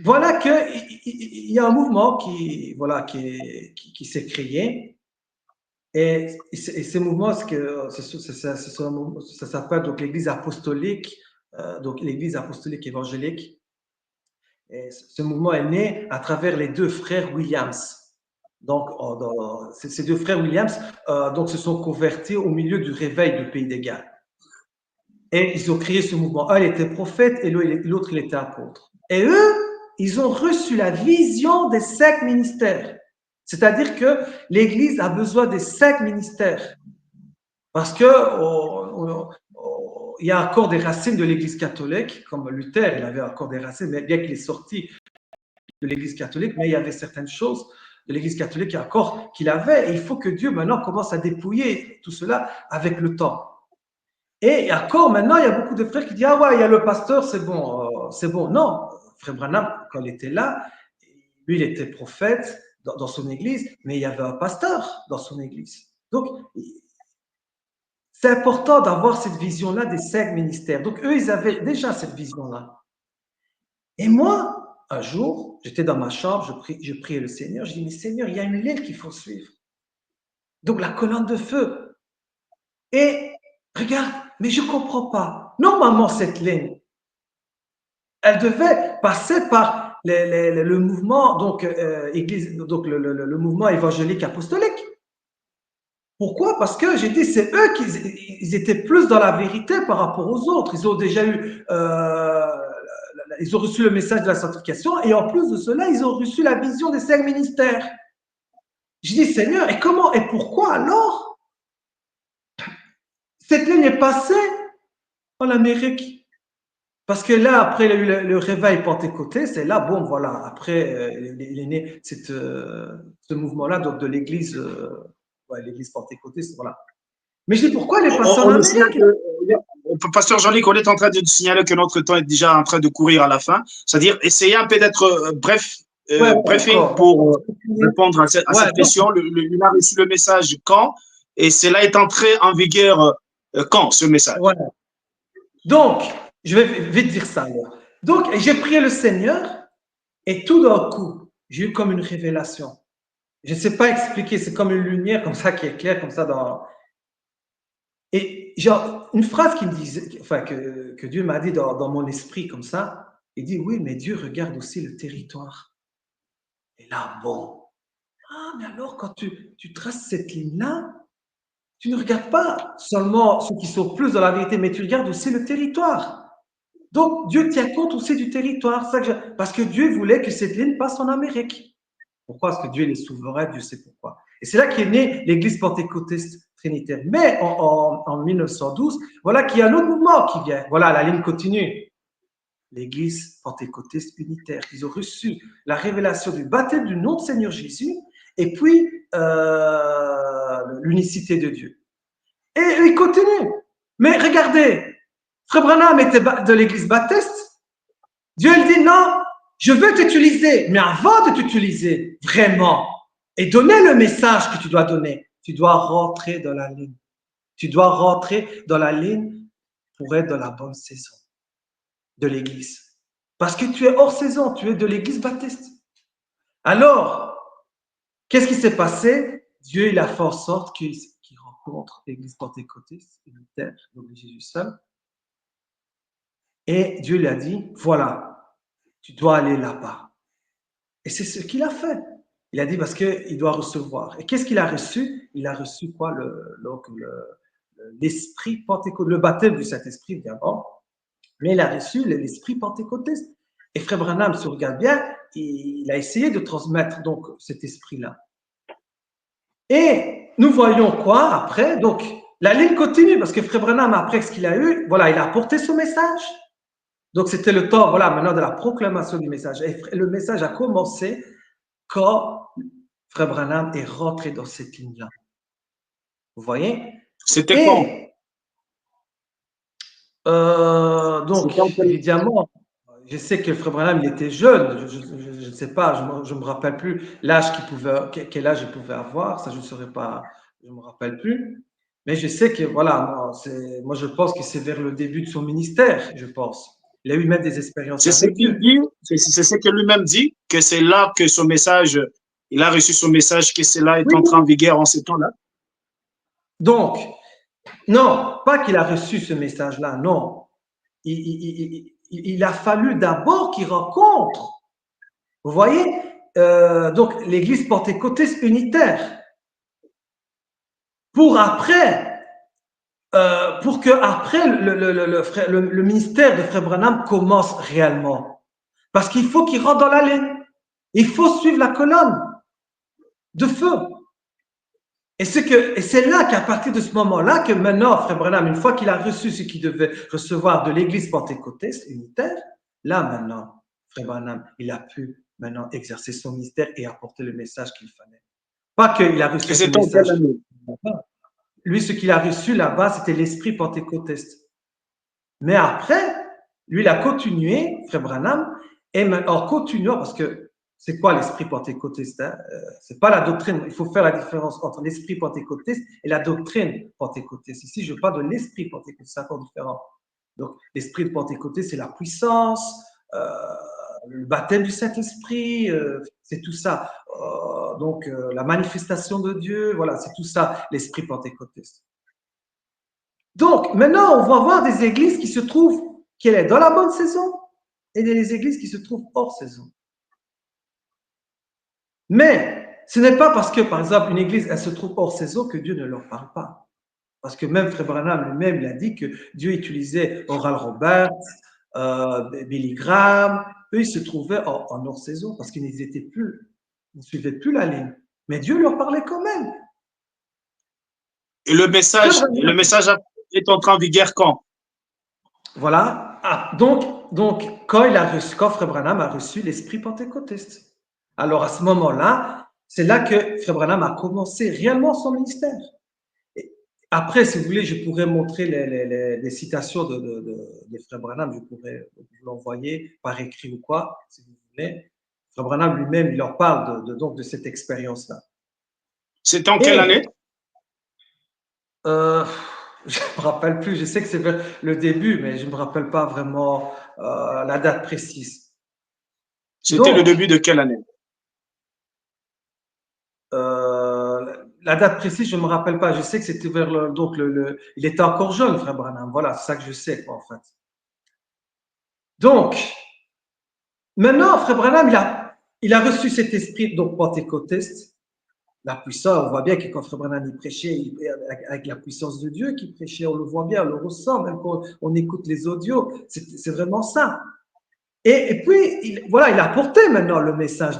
Speaker 2: voilà qu'il y a un mouvement qui s'est créé. Et ces mouvements, ça s'appelle donc l'Église apostolique, donc l'Église apostolique évangélique. Et ce mouvement est né à travers les deux frères Williams. Donc, ces deux frères Williams donc, se sont convertis au milieu du réveil du pays des Galles. Et ils ont créé ce mouvement. Un, il était prophète et l'autre, il était apôtre. Et eux, ils ont reçu la vision des 5 ministères. C'est-à-dire que l'Église a besoin des 5 ministères. Parce que il y a encore des racines de l'Église catholique, comme Luther, il avait encore des racines, mais bien qu'il est sorti de l'Église catholique, mais il y avait certaines choses de l'Église catholique encore qu'il avait. Et il faut que Dieu maintenant commence à dépouiller tout cela avec le temps. Et encore maintenant, il y a beaucoup de frères qui disent ah ouais, il y a le pasteur, c'est bon, c'est bon. Non, frère Branham, quand il était là, lui, il était prophète dans son église, mais il y avait un pasteur dans son église. Donc, c'est important d'avoir cette vision-là des 5 ministères. Donc, eux, ils avaient déjà cette vision-là. Et moi, un jour, j'étais dans ma chambre, je priais le Seigneur, je dis, mais Seigneur, il y a une ligne qu'il faut suivre. Donc, la colonne de feu. Et regarde, mais je ne comprends pas. Normalement, cette ligne, elle devait passer par le mouvement, donc, église, donc le mouvement évangélique apostolique. Pourquoi? Parce que j'ai dit, c'est eux qui étaient plus dans la vérité par rapport aux autres. Ils ont déjà eu, ils ont reçu le message de la sanctification et en plus de cela, ils ont reçu la vision des 5 ministères. Je dis, Seigneur, et comment et pourquoi alors cette ligne est passée en Amérique? Parce que là, après, il y a eu le réveil pentecôté, c'est là, bon, voilà, après, il est né ce mouvement-là donc de l'Église, ouais, l'Église pentecôtiste, voilà. Mais je dis, pourquoi elle est passée en Amérique?
Speaker 1: Pasteur Jean-Luc, on est en train de signaler que notre temps est déjà en train de courir à la fin. C'est-à-dire, essayez un peu d'être bref, briefing pour répondre à cette question. Il a reçu le message quand et cela est entré en vigueur quand, ce message?
Speaker 2: Ouais. Donc, je vais vite dire ça alors. Donc, j'ai prié le Seigneur et tout d'un coup, j'ai eu comme une révélation. Je ne sais pas expliquer, c'est comme une lumière comme ça qui éclaire comme ça dans. Et genre, une phrase qui me disait, enfin, que Dieu m'a dit dans mon esprit comme ça, il dit oui, mais Dieu regarde aussi le territoire. Et là, bon. Ah, mais alors quand tu traces cette ligne-là, tu ne regardes pas seulement ceux qui sont plus dans la vérité, mais tu regardes aussi le territoire. Donc, Dieu tient compte aussi du territoire. Parce que Dieu voulait que cette ligne passe en Amérique. Pourquoi? Parce que Dieu est souverain, Dieu sait pourquoi. Et c'est là qu'est née l'Église pentecôtiste trinitaire. Mais en 1912, voilà qu'il y a un autre mouvement qui vient. Voilà, la ligne continue. L'Église pentecôtiste unitaire. Ils ont reçu la révélation du baptême du nom de Seigneur Jésus et puis l'unicité de Dieu. Et ils continuent. Mais regardez, Frère Branham était de l'Église baptiste. Dieu il dit non, je veux t'utiliser, mais avant de t'utiliser vraiment et donner le message que tu dois donner, tu dois rentrer dans la ligne. Tu dois rentrer dans la ligne pour être dans la bonne saison de l'Église. Parce que tu es hors saison, tu es de l'Église baptiste. Alors, qu'est-ce qui s'est passé? Dieu il a fait en sorte qu'il rencontre l'Église pentecôtiste unitaire, donc Jésus seul. Et Dieu lui a dit, voilà, tu dois aller là-bas. Et c'est ce qu'il a fait. Il a dit parce qu'il doit recevoir. Et qu'est-ce qu'il a reçu? Il a reçu quoi? L'esprit pentecôtiste, le baptême du Saint-Esprit, bien bon. Mais il a reçu l'esprit pentecôtiste. Et Frère Branham, si on regarde bien, il a essayé de transmettre donc cet esprit-là. Et nous voyons quoi après? Donc, la ligne continue parce que Frère Branham, après ce qu'il a eu, voilà, il a apporté ce message. Donc, c'était le temps, voilà, maintenant de la proclamation du message. Et le message a commencé quand Frère Branham est rentré dans cette ligne-là. Vous voyez?
Speaker 1: C'était quand?
Speaker 2: Donc, évidemment, je sais que Frère Branham, il était jeune. Je ne sais pas, je ne me rappelle plus l'âge quel âge il pouvait avoir. Ça, je ne saurais pas, je ne me rappelle plus. Mais je sais que, voilà, moi, je pense que c'est vers le début de son ministère, je pense. Il a eu même des expériences.
Speaker 1: C'est ce qu'il dit, c'est ce que lui-même dit, que c'est là que son message, il a reçu son message, que cela est entré en vigueur en ce temps-là.
Speaker 2: Donc, non, pas qu'il a reçu ce message-là, non. Il a fallu d'abord qu'il rencontre. Vous voyez, donc l'Église pentecôtiste unitaire. Pour que après le ministère de Frère Branham commence réellement. Parce qu'il faut qu'il rentre dans la ligne. Il faut suivre la colonne de feu. Et c'est là qu'à partir de ce moment-là, que maintenant, Frère Branham, une fois qu'il a reçu ce qu'il devait recevoir de l'Église pentecôtiste unitaire, là maintenant, Frère Branham, il a pu maintenant exercer son ministère et apporter le message qu'il fallait. Pas qu'il a reçu
Speaker 1: Et
Speaker 2: ce
Speaker 1: c'était en quelle
Speaker 2: message.
Speaker 1: année?
Speaker 2: Lui, ce qu'il a reçu là-bas, c'était l'esprit pentecôtiste. Mais après, lui, il a continué, Frère Branham, et en continuant, parce que c'est quoi l'esprit pentecôtiste, hein? C'est pas la doctrine. Il faut faire la différence entre l'esprit pentecôtiste et la doctrine pentecôtiste. Ici, je parle de l'esprit pentecôtiste, c'est encore différent. Donc, l'esprit de Pentecôté, c'est la puissance, le baptême du Saint-Esprit, c'est tout ça. Donc, la manifestation de Dieu, voilà, c'est tout ça, l'esprit pentecôtiste. Donc, maintenant, on va voir des églises qui se trouvent, qu'elle est dans la bonne saison, et des églises qui se trouvent hors saison. Mais ce n'est pas parce que, par exemple, une église, elle se trouve hors saison que Dieu ne leur parle pas. Parce que même Frère Branham lui-même, il a dit que Dieu utilisait Oral Roberts, Billy Graham, eux, ils se trouvaient en hors saison parce qu'ils n'étaient plus, ils ne suivaient plus la ligne. Mais Dieu leur parlait quand même.
Speaker 1: Et le message est entré en vigueur quand?
Speaker 2: Voilà. Ah, donc quand Frère Branham a reçu l'esprit pentecôtiste. Alors à ce moment-là, c'est là que Frère Branham a commencé réellement son ministère. Et après, si vous voulez, je pourrais montrer les citations de Frère Branham, je pourrais vous l'envoyer par écrit ou quoi, si vous voulez. Frère Branham lui-même, il leur parle donc de cette expérience-là.
Speaker 1: C'était en quelle
Speaker 2: Et
Speaker 1: année?
Speaker 2: je ne me rappelle plus, je sais que c'est vers le début, mais je ne me rappelle pas vraiment la date précise.
Speaker 1: C'était le
Speaker 2: Donc,
Speaker 1: début de quelle année?
Speaker 2: la date précise, je ne me rappelle pas. Je sais que c'était vers il était encore jeune, Frère Branham. Voilà, c'est ça que je sais, quoi, en fait. Donc, maintenant, Frère Branham, il a reçu cet esprit donc pentecôtiste, la puissance. On voit bien que quand Frère Branham il prêchait, avec la puissance de Dieu qui prêchait, on le voit bien, on le ressent, même quand on écoute les audios. C'est vraiment ça. Et puis, il a apporté maintenant le message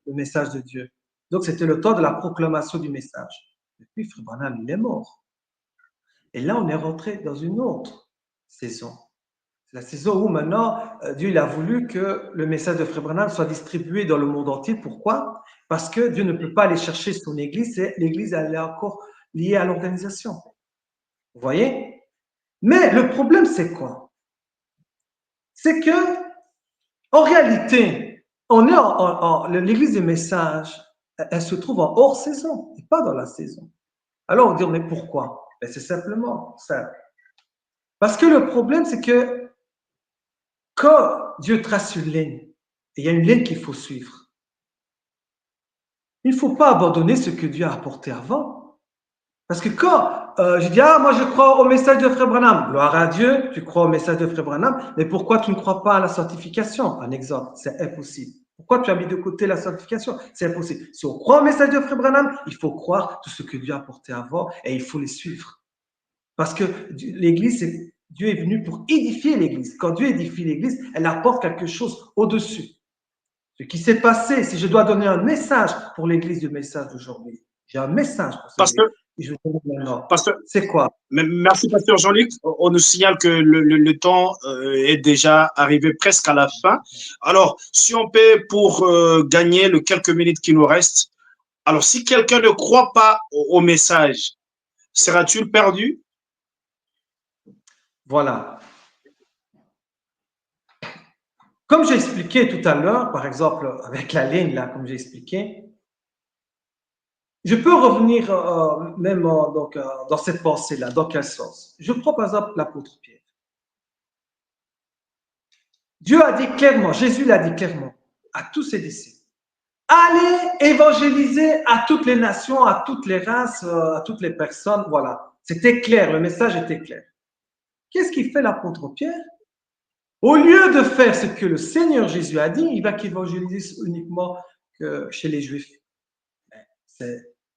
Speaker 2: le message de Dieu. Donc, c'était le temps de la proclamation du message. Et puis, Frère Branham, il est mort. Et là, on est rentré dans une autre saison. C'est la saison où maintenant, Dieu il a voulu que le message de Frère Branham soit distribué dans le monde entier. Pourquoi? Parce que Dieu ne peut pas aller chercher son Église, et l'Église elle est encore liée à l'organisation. Vous voyez? Mais le problème, c'est quoi? C'est que, en réalité, l'Église des messages, elle se trouve en hors saison et pas dans la saison. Alors on dit, mais pourquoi? Ben, c'est simplement ça. Parce que le problème, c'est que quand Dieu trace une ligne, il y a une ligne qu'il faut suivre. Il ne faut pas abandonner ce que Dieu a apporté avant. Parce que quand je dis, moi je crois au message de Frère Branham, gloire à Dieu, tu crois au message de Frère Branham, mais pourquoi tu ne crois pas à la sanctification? Un exemple, c'est impossible. Pourquoi tu as mis de côté la sanctification? C'est impossible. Si on croit au message de Frère Branham, il faut croire tout ce que Dieu a apporté avant et il faut les suivre. Parce que l'Église, Dieu est venu pour édifier l'Église. Quand Dieu édifie l'Église, elle apporte quelque chose au-dessus. Ce qui s'est passé, si je dois donner un message pour l'Église du message d'aujourd'hui, j'ai un message pour cette
Speaker 1: Pasteur,
Speaker 2: Église. Et je vous donne maintenant.
Speaker 1: pasteur,
Speaker 2: C'est quoi?
Speaker 1: merci, Pasteur Jean-Luc. On nous signale que le temps est déjà arrivé presque à la fin. Alors, si on peut, pour gagner les quelques minutes qui nous restent, alors si quelqu'un ne croit pas au message, sera-t-il perdu?
Speaker 2: Voilà. Comme j'ai expliqué tout à l'heure, par exemple, avec la ligne, là, comme j'ai expliqué, je peux revenir même dans cette pensée-là. Dans quel sens? Je prends par exemple l'apôtre Pierre. Dieu a dit clairement, Jésus l'a dit clairement à tous ses disciples, allez évangéliser à toutes les nations, à toutes les races, à toutes les personnes. Voilà. C'était clair, le message était clair. Qu'est-ce qu'il fait l'apôtre Pierre? Au lieu de faire ce que le Seigneur Jésus a dit, il va qu'évangéliser uniquement chez les Juifs.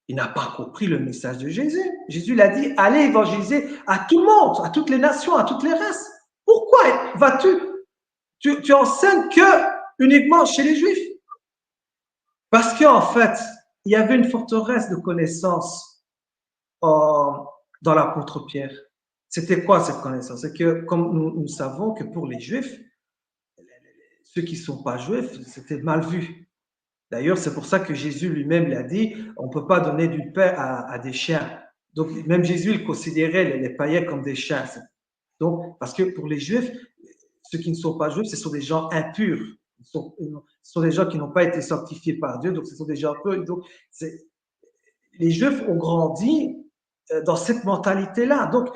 Speaker 2: Il n'a pas compris le message de Jésus. Jésus l'a dit, allez évangéliser à tout le monde, à toutes les nations, à toutes les races. Pourquoi vas-tu, tu enseignes que uniquement chez les Juifs? Parce qu'en fait, il y avait une forteresse de connaissances dans l'apôtre Pierre. C'était quoi cette connaissance? C'est que, comme nous savons que pour les Juifs, ceux qui ne sont pas juifs, c'était mal vu. D'ailleurs, c'est pour ça que Jésus lui-même l'a dit, on ne peut pas donner du pain à des chiens. Donc, même Jésus, il considérait les païens comme des chiens. Donc, parce que pour les juifs, ceux qui ne sont pas juifs, ce sont des gens impurs. Ce sont des gens qui n'ont pas été sanctifiés par Dieu, donc ce sont des gens impurs. Donc, les juifs ont grandi dans cette mentalité-là. Donc,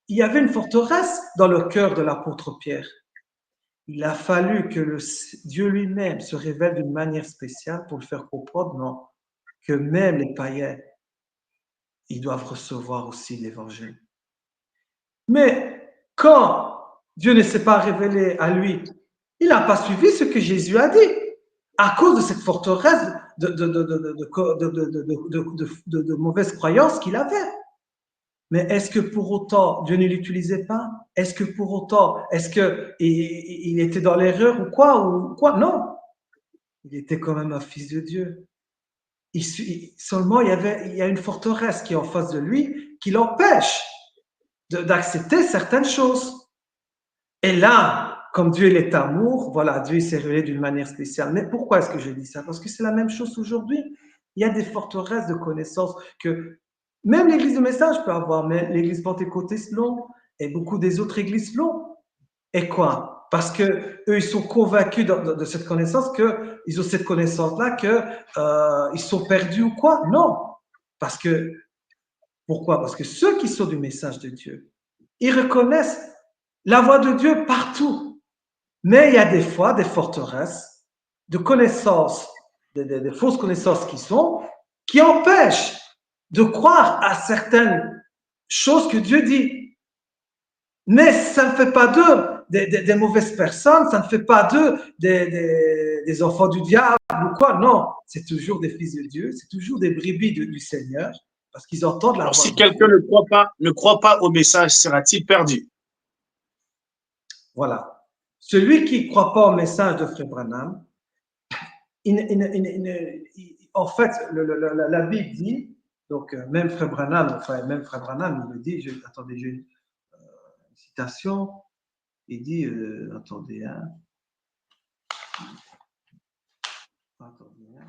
Speaker 2: il y avait une forteresse dans le cœur de l'apôtre Pierre. Il a fallu que Dieu lui-même se révèle d'une manière spéciale pour le faire comprendre, non, que même les païens, ils doivent recevoir aussi l'évangile. Mais quand Dieu ne s'est pas révélé à lui, il n'a pas suivi ce que Jésus a dit à cause de cette forteresse de mauvaises croyances qu'il avait. Mais est-ce que pour autant Dieu ne l'utilisait pas? Est-ce que pour autant, est-ce qu'il était dans l'erreur ou quoi? Non, il était quand même un fils de Dieu. Seulement, il y a une forteresse qui est en face de lui qui l'empêche d'accepter certaines choses. Et là, comme Dieu il est amour, voilà, Dieu s'est révélé d'une manière spéciale. Mais pourquoi est-ce que je dis ça? Parce que c'est la même chose aujourd'hui. Il y a des forteresses de connaissances que même l'église de message peut avoir, mais l'église pentecôtiste l'ont, et beaucoup des autres églises l'ont. Et quoi? Parce que eux, ils sont convaincus de cette connaissance, qu'ils ont cette connaissance-là, qu'ils sont perdus ou quoi? Non. Parce que, pourquoi? Parce que ceux qui sont du message de Dieu, ils reconnaissent la voix de Dieu partout. Mais il y a des fois des forteresses de connaissances, des fausses connaissances qui empêchent de croire à certaines choses que Dieu dit. Mais ça ne fait pas d'eux des mauvaises personnes, ça ne fait pas d'eux des enfants du diable ou quoi. Non, c'est toujours des fils de Dieu, c'est toujours des brebis du Seigneur, parce qu'ils entendent la
Speaker 1: Alors,
Speaker 2: voix
Speaker 1: si
Speaker 2: de Dieu.
Speaker 1: quelqu'un ne croit pas au message, sera-t-il perdu?
Speaker 2: Voilà. Celui qui ne croit pas au message de Frère Branham, en fait, la Bible dit, donc même Frère Branham, il le dit, attendez, j'ai une citation, il dit, attendez, hein, attendez, hein.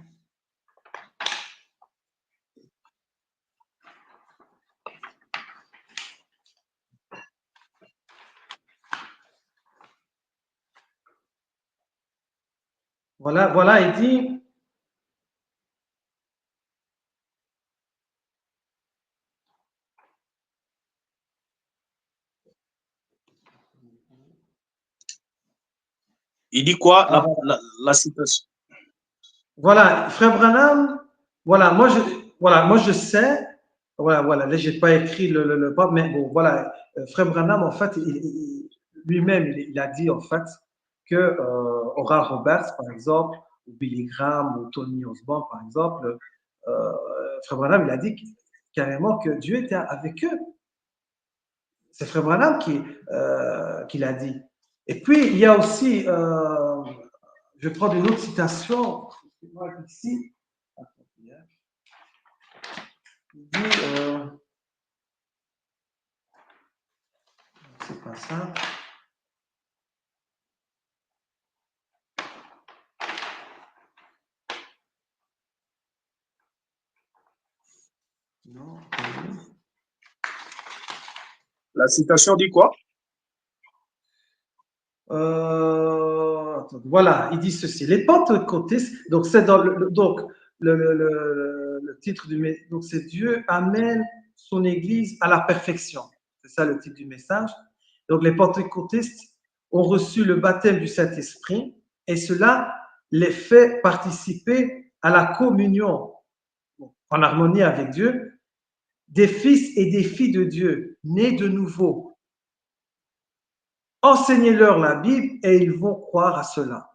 Speaker 2: Voilà, il dit,
Speaker 1: Il dit quoi,
Speaker 2: ah,
Speaker 1: la citation?
Speaker 2: voilà, Frère Branham, moi je sais, voilà, là j'ai pas écrit le mais bon, voilà, Frère Branham, en fait, lui-même, il a dit, en fait, que Oral Roberts, par exemple, ou Billy Graham, ou Tony Osborne, par exemple, Frère Branham, il a dit carrément que Dieu était avec eux. C'est Frère Branham qui l'a dit. Et puis, il y a aussi, je vais prendre une autre citation, ici, il dit, c'est pas ça. Non.
Speaker 1: La citation dit quoi?
Speaker 2: Voilà, il dit ceci. Les pentecôtistes, donc c'est dans le titre donc c'est Dieu amène son Église à la perfection. C'est ça le titre du message. Donc les pentecôtistes ont reçu le baptême du Saint-Esprit et cela les fait participer à la communion en harmonie avec Dieu des fils et des filles de Dieu nés de nouveau. Enseignez-leur la Bible et ils vont croire à cela.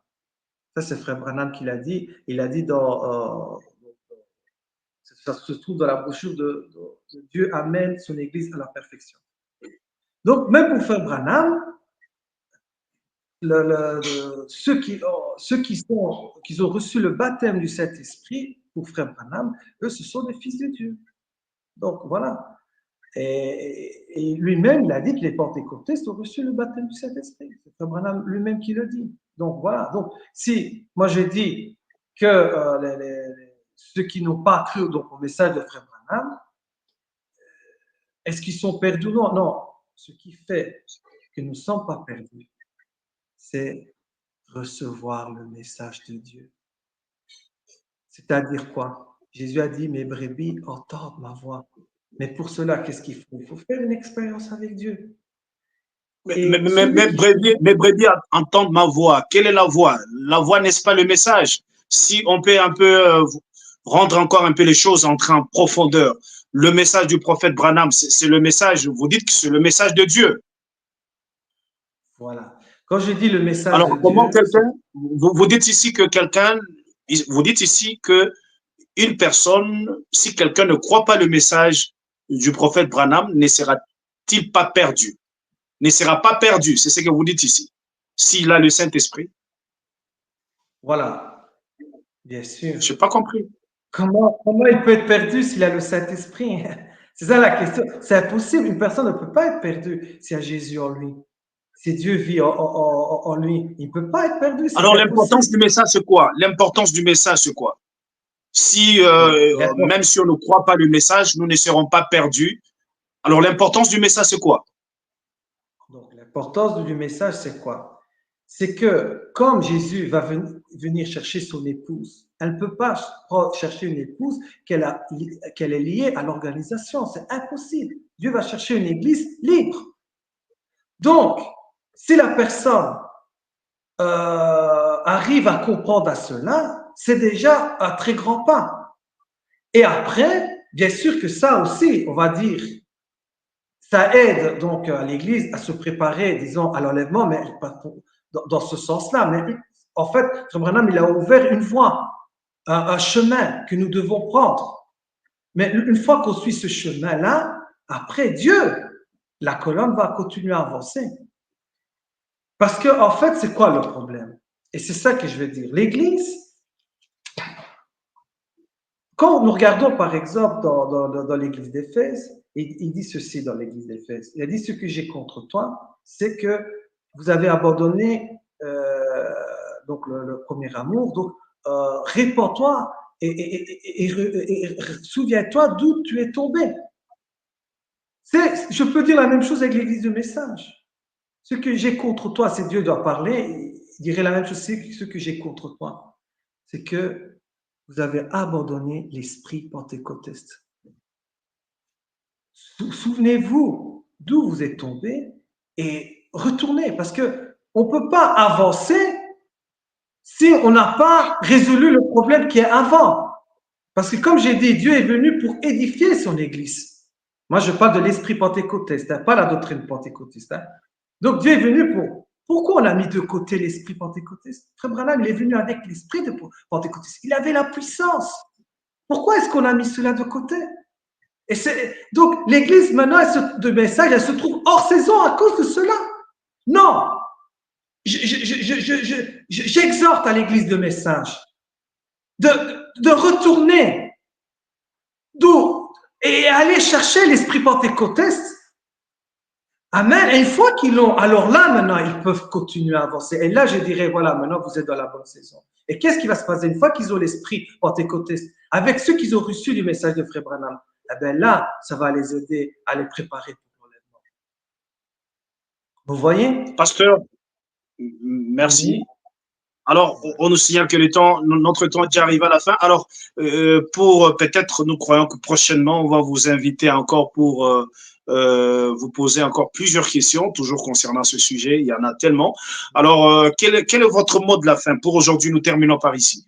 Speaker 2: Ça, c'est Frère Branham qui l'a dit. Il a dit ça se trouve dans la brochure de Dieu amène son Église à la perfection. Donc, même pour Frère Branham, ceux qui ont reçu le baptême du Saint-Esprit, pour Frère Branham, eux, ce sont des fils de Dieu. Donc, voilà. Et lui-même, il a dit que les pentecôtistes ont reçu le baptême du Saint-Esprit. C'est Frère Branham lui-même qui le dit. Donc voilà. Donc si moi je dis que ceux qui n'ont pas cru donc, au message de Frère Branham, est-ce qu'ils sont perdus? Non, non. Ce qui fait que nous ne sommes pas perdus, c'est recevoir le message de Dieu. C'est-à-dire quoi? Jésus a dit, mes brebis entendent ma voix. Mais pour cela, qu'est-ce qu'il faut? Il faut faire une expérience avec Dieu. Et celui qui fait...
Speaker 1: Mes brebis entendent ma voix. Quelle est la voix? La voix, n'est-ce pas le message? Si on peut un peu rendre encore un peu les choses, entrer en profondeur. Le message du prophète Branham, c'est le message, vous dites que c'est le message de Dieu.
Speaker 2: Voilà. Quand je dis le message
Speaker 1: Alors,
Speaker 2: de
Speaker 1: comment
Speaker 2: Dieu,
Speaker 1: quelqu'un, vous dites ici que quelqu'un, vous dites ici que une personne, si quelqu'un ne croit pas le message du prophète Branham, ne sera-t-il pas perdu? Ne sera pas perdu, c'est ce que vous dites ici. S'il a le Saint-Esprit.
Speaker 2: voilà, bien sûr.
Speaker 1: Je n'ai pas compris.
Speaker 2: Comment il peut être perdu s'il a le Saint-Esprit? C'est ça la question. C'est impossible. Une personne ne peut pas être perdue s'il y a Jésus en lui. Si Dieu vit en lui, il ne peut pas être perdu. C'est
Speaker 1: Alors, l'importance
Speaker 2: impossible.
Speaker 1: du message, c'est quoi? L'importance du message, c'est quoi? Si, même si on ne croit pas le message, nous ne serons pas perdus. Alors, l'importance du message, c'est quoi?
Speaker 2: Donc, l'importance du message, c'est quoi? C'est que comme Jésus va venir chercher son épouse, elle ne peut pas chercher une épouse qu'elle est liée à l'organisation. C'est impossible. Dieu va chercher une église libre. Donc, si la personne arrive à comprendre à cela, c'est déjà un très grand pas. Et après, bien sûr que ça aussi, on va dire, ça aide donc à l'Église à se préparer, disons, à l'enlèvement, mais dans ce sens-là. Mais en fait, Frère Branham, il a ouvert une voie, un chemin que nous devons prendre. Mais une fois qu'on suit ce chemin-là, après Dieu, la colonne va continuer à avancer. Parce que, en fait, c'est quoi le problème? Et c'est ça que je veux dire. L'Église, quand nous regardons par exemple dans l'église d'Éphèse, il dit ceci dans l'église d'Éphèse. Il a dit ce que j'ai contre toi, c'est que vous avez abandonné donc le premier amour. Donc répands-toi et souviens-toi d'où tu es tombé. Je peux dire la même chose avec l'église de message. Ce que j'ai contre toi, c'est Dieu doit parler. Il dirait la même chose, c'est ce que j'ai contre toi. C'est que vous avez abandonné l'esprit pentecôtiste. Souvenez-vous d'où vous êtes tombé et retournez, parce que on ne peut pas avancer si on n'a pas résolu le problème qui est avant. Parce que comme j'ai dit, Dieu est venu pour édifier son Église. Moi, je parle de l'esprit pentecôtiste, hein, pas la doctrine pentecôtiste. Hein. Donc Dieu est venu pour... Pourquoi on a mis de côté l'esprit pentecôtiste? Frère Branham, il est venu avec l'esprit de pentecôtiste. Il avait la puissance. Pourquoi est-ce qu'on a mis cela de côté? Donc, l'Église, maintenant, de message, elle se trouve hors saison à cause de cela. Non, j'exhorte à l'Église de message de retourner d'où et aller chercher l'esprit pentecôtiste. Amen. Et une fois qu'ils l'ont, alors là, maintenant, ils peuvent continuer à avancer. Et là, je dirais, voilà, maintenant, vous êtes dans la bonne saison. Et qu'est-ce qui va se passer une fois qu'ils ont l'esprit pentecôtiste, avec ceux qui ont reçu du message de Frère Branham? Eh bien là, ça va les aider à les préparer pour l'enlèvement. Vous voyez?
Speaker 1: Pasteur, merci.
Speaker 2: Oui.
Speaker 1: Alors, on nous signale que notre temps est déjà arrivé à la fin. Alors, pour peut-être, nous croyons que prochainement, on va vous inviter encore pour vous poser encore plusieurs questions, toujours concernant ce sujet. Il y en a tellement. Alors, quel est votre mot de la fin? Pour aujourd'hui, nous terminons par ici.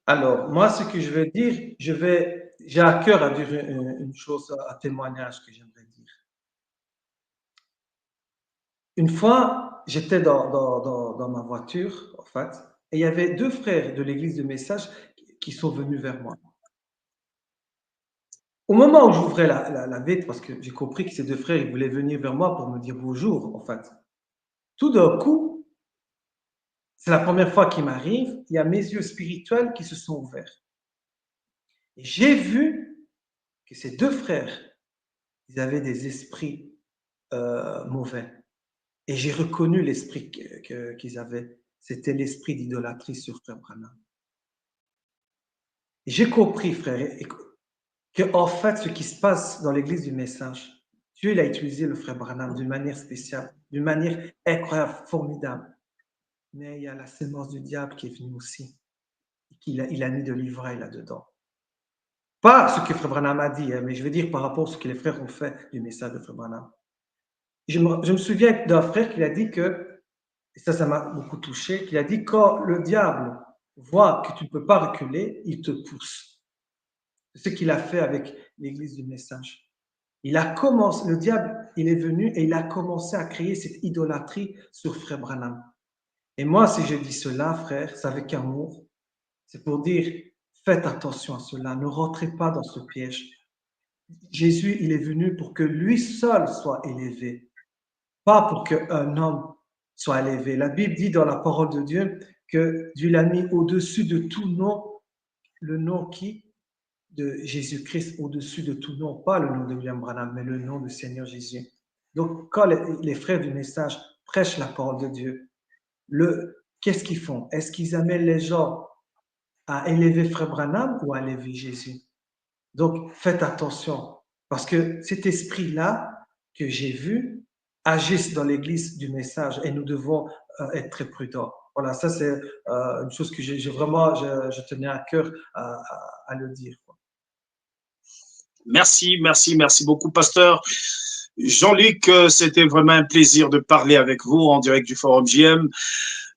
Speaker 2: Alors, moi, ce que je veux dire, j'ai à cœur à dire une chose, un témoignage que j'aimerais dire. Une fois, j'étais dans ma voiture, en fait, et il y avait deux frères de l'église de message qui sont venus vers moi. Au moment où j'ouvrais la vitre, parce que j'ai compris que ces deux frères, ils voulaient venir vers moi pour me dire bonjour, en fait. Tout d'un coup, c'est la première fois qu'il m'arrive, il y a mes yeux spirituels qui se sont ouverts. Et j'ai vu que ces deux frères, ils avaient des esprits mauvais. Et j'ai reconnu l'esprit qu'ils avaient. C'était l'esprit d'idolâtrie sur Frère Branham. J'ai compris, frère, que en fait, ce qui se passe dans l'église du message, Dieu il a utilisé le Frère Branham d'une manière spéciale, d'une manière incroyable, formidable. Mais il y a la sémence du diable qui est venue aussi. Il a mis de l'ivraie là-dedans. Pas ce que Frère Branham a dit, mais je veux dire par rapport à ce que les frères ont fait du message de Frère Branham. Je me souviens d'un frère qui a dit que, et ça m'a beaucoup touché, qui a dit quand le diable voit que tu ne peux pas reculer, il te pousse. C'est ce qu'il a fait avec l'église du message. Le diable, il est venu et il a commencé à créer cette idolâtrie sur Frère Branham. Et moi, si je dis cela, frère, c'est avec amour. C'est pour dire, faites attention à cela, ne rentrez pas dans ce piège. Jésus, il est venu pour que lui seul soit élevé, pas pour qu'un homme soit élevé. La Bible dit dans la parole de Dieu que Dieu l'a mis au-dessus de tout nom, le nom qui de Jésus-Christ au-dessus de tout nom, pas le nom de William Branham, mais le nom du Seigneur Jésus. Donc, quand les frères du message prêchent la parole de Dieu, qu'est-ce qu'ils font? Est-ce qu'ils amènent les gens à élever Frère Branham ou à élever Jésus? Donc, faites attention, parce que cet esprit-là que j'ai vu agisse dans l'église du message et nous devons être très prudents. Voilà, ça c'est une chose que je tenais à cœur à le dire.
Speaker 1: Merci, merci, merci beaucoup, pasteur. Jean-Luc, c'était vraiment un plaisir de parler avec vous en direct du Forum JM.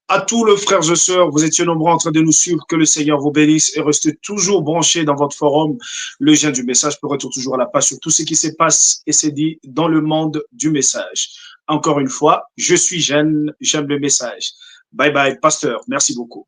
Speaker 1: À tous les frères et sœurs, vous étiez nombreux en train de nous suivre, que le Seigneur vous bénisse et restez toujours branchés dans votre forum. Le Jeune du message peut retourner toujours à la page sur tout ce qui se passe et s'est dit dans le monde du message. Encore une fois, je suis jeune, j'aime le message. Bye bye, pasteur. Merci beaucoup.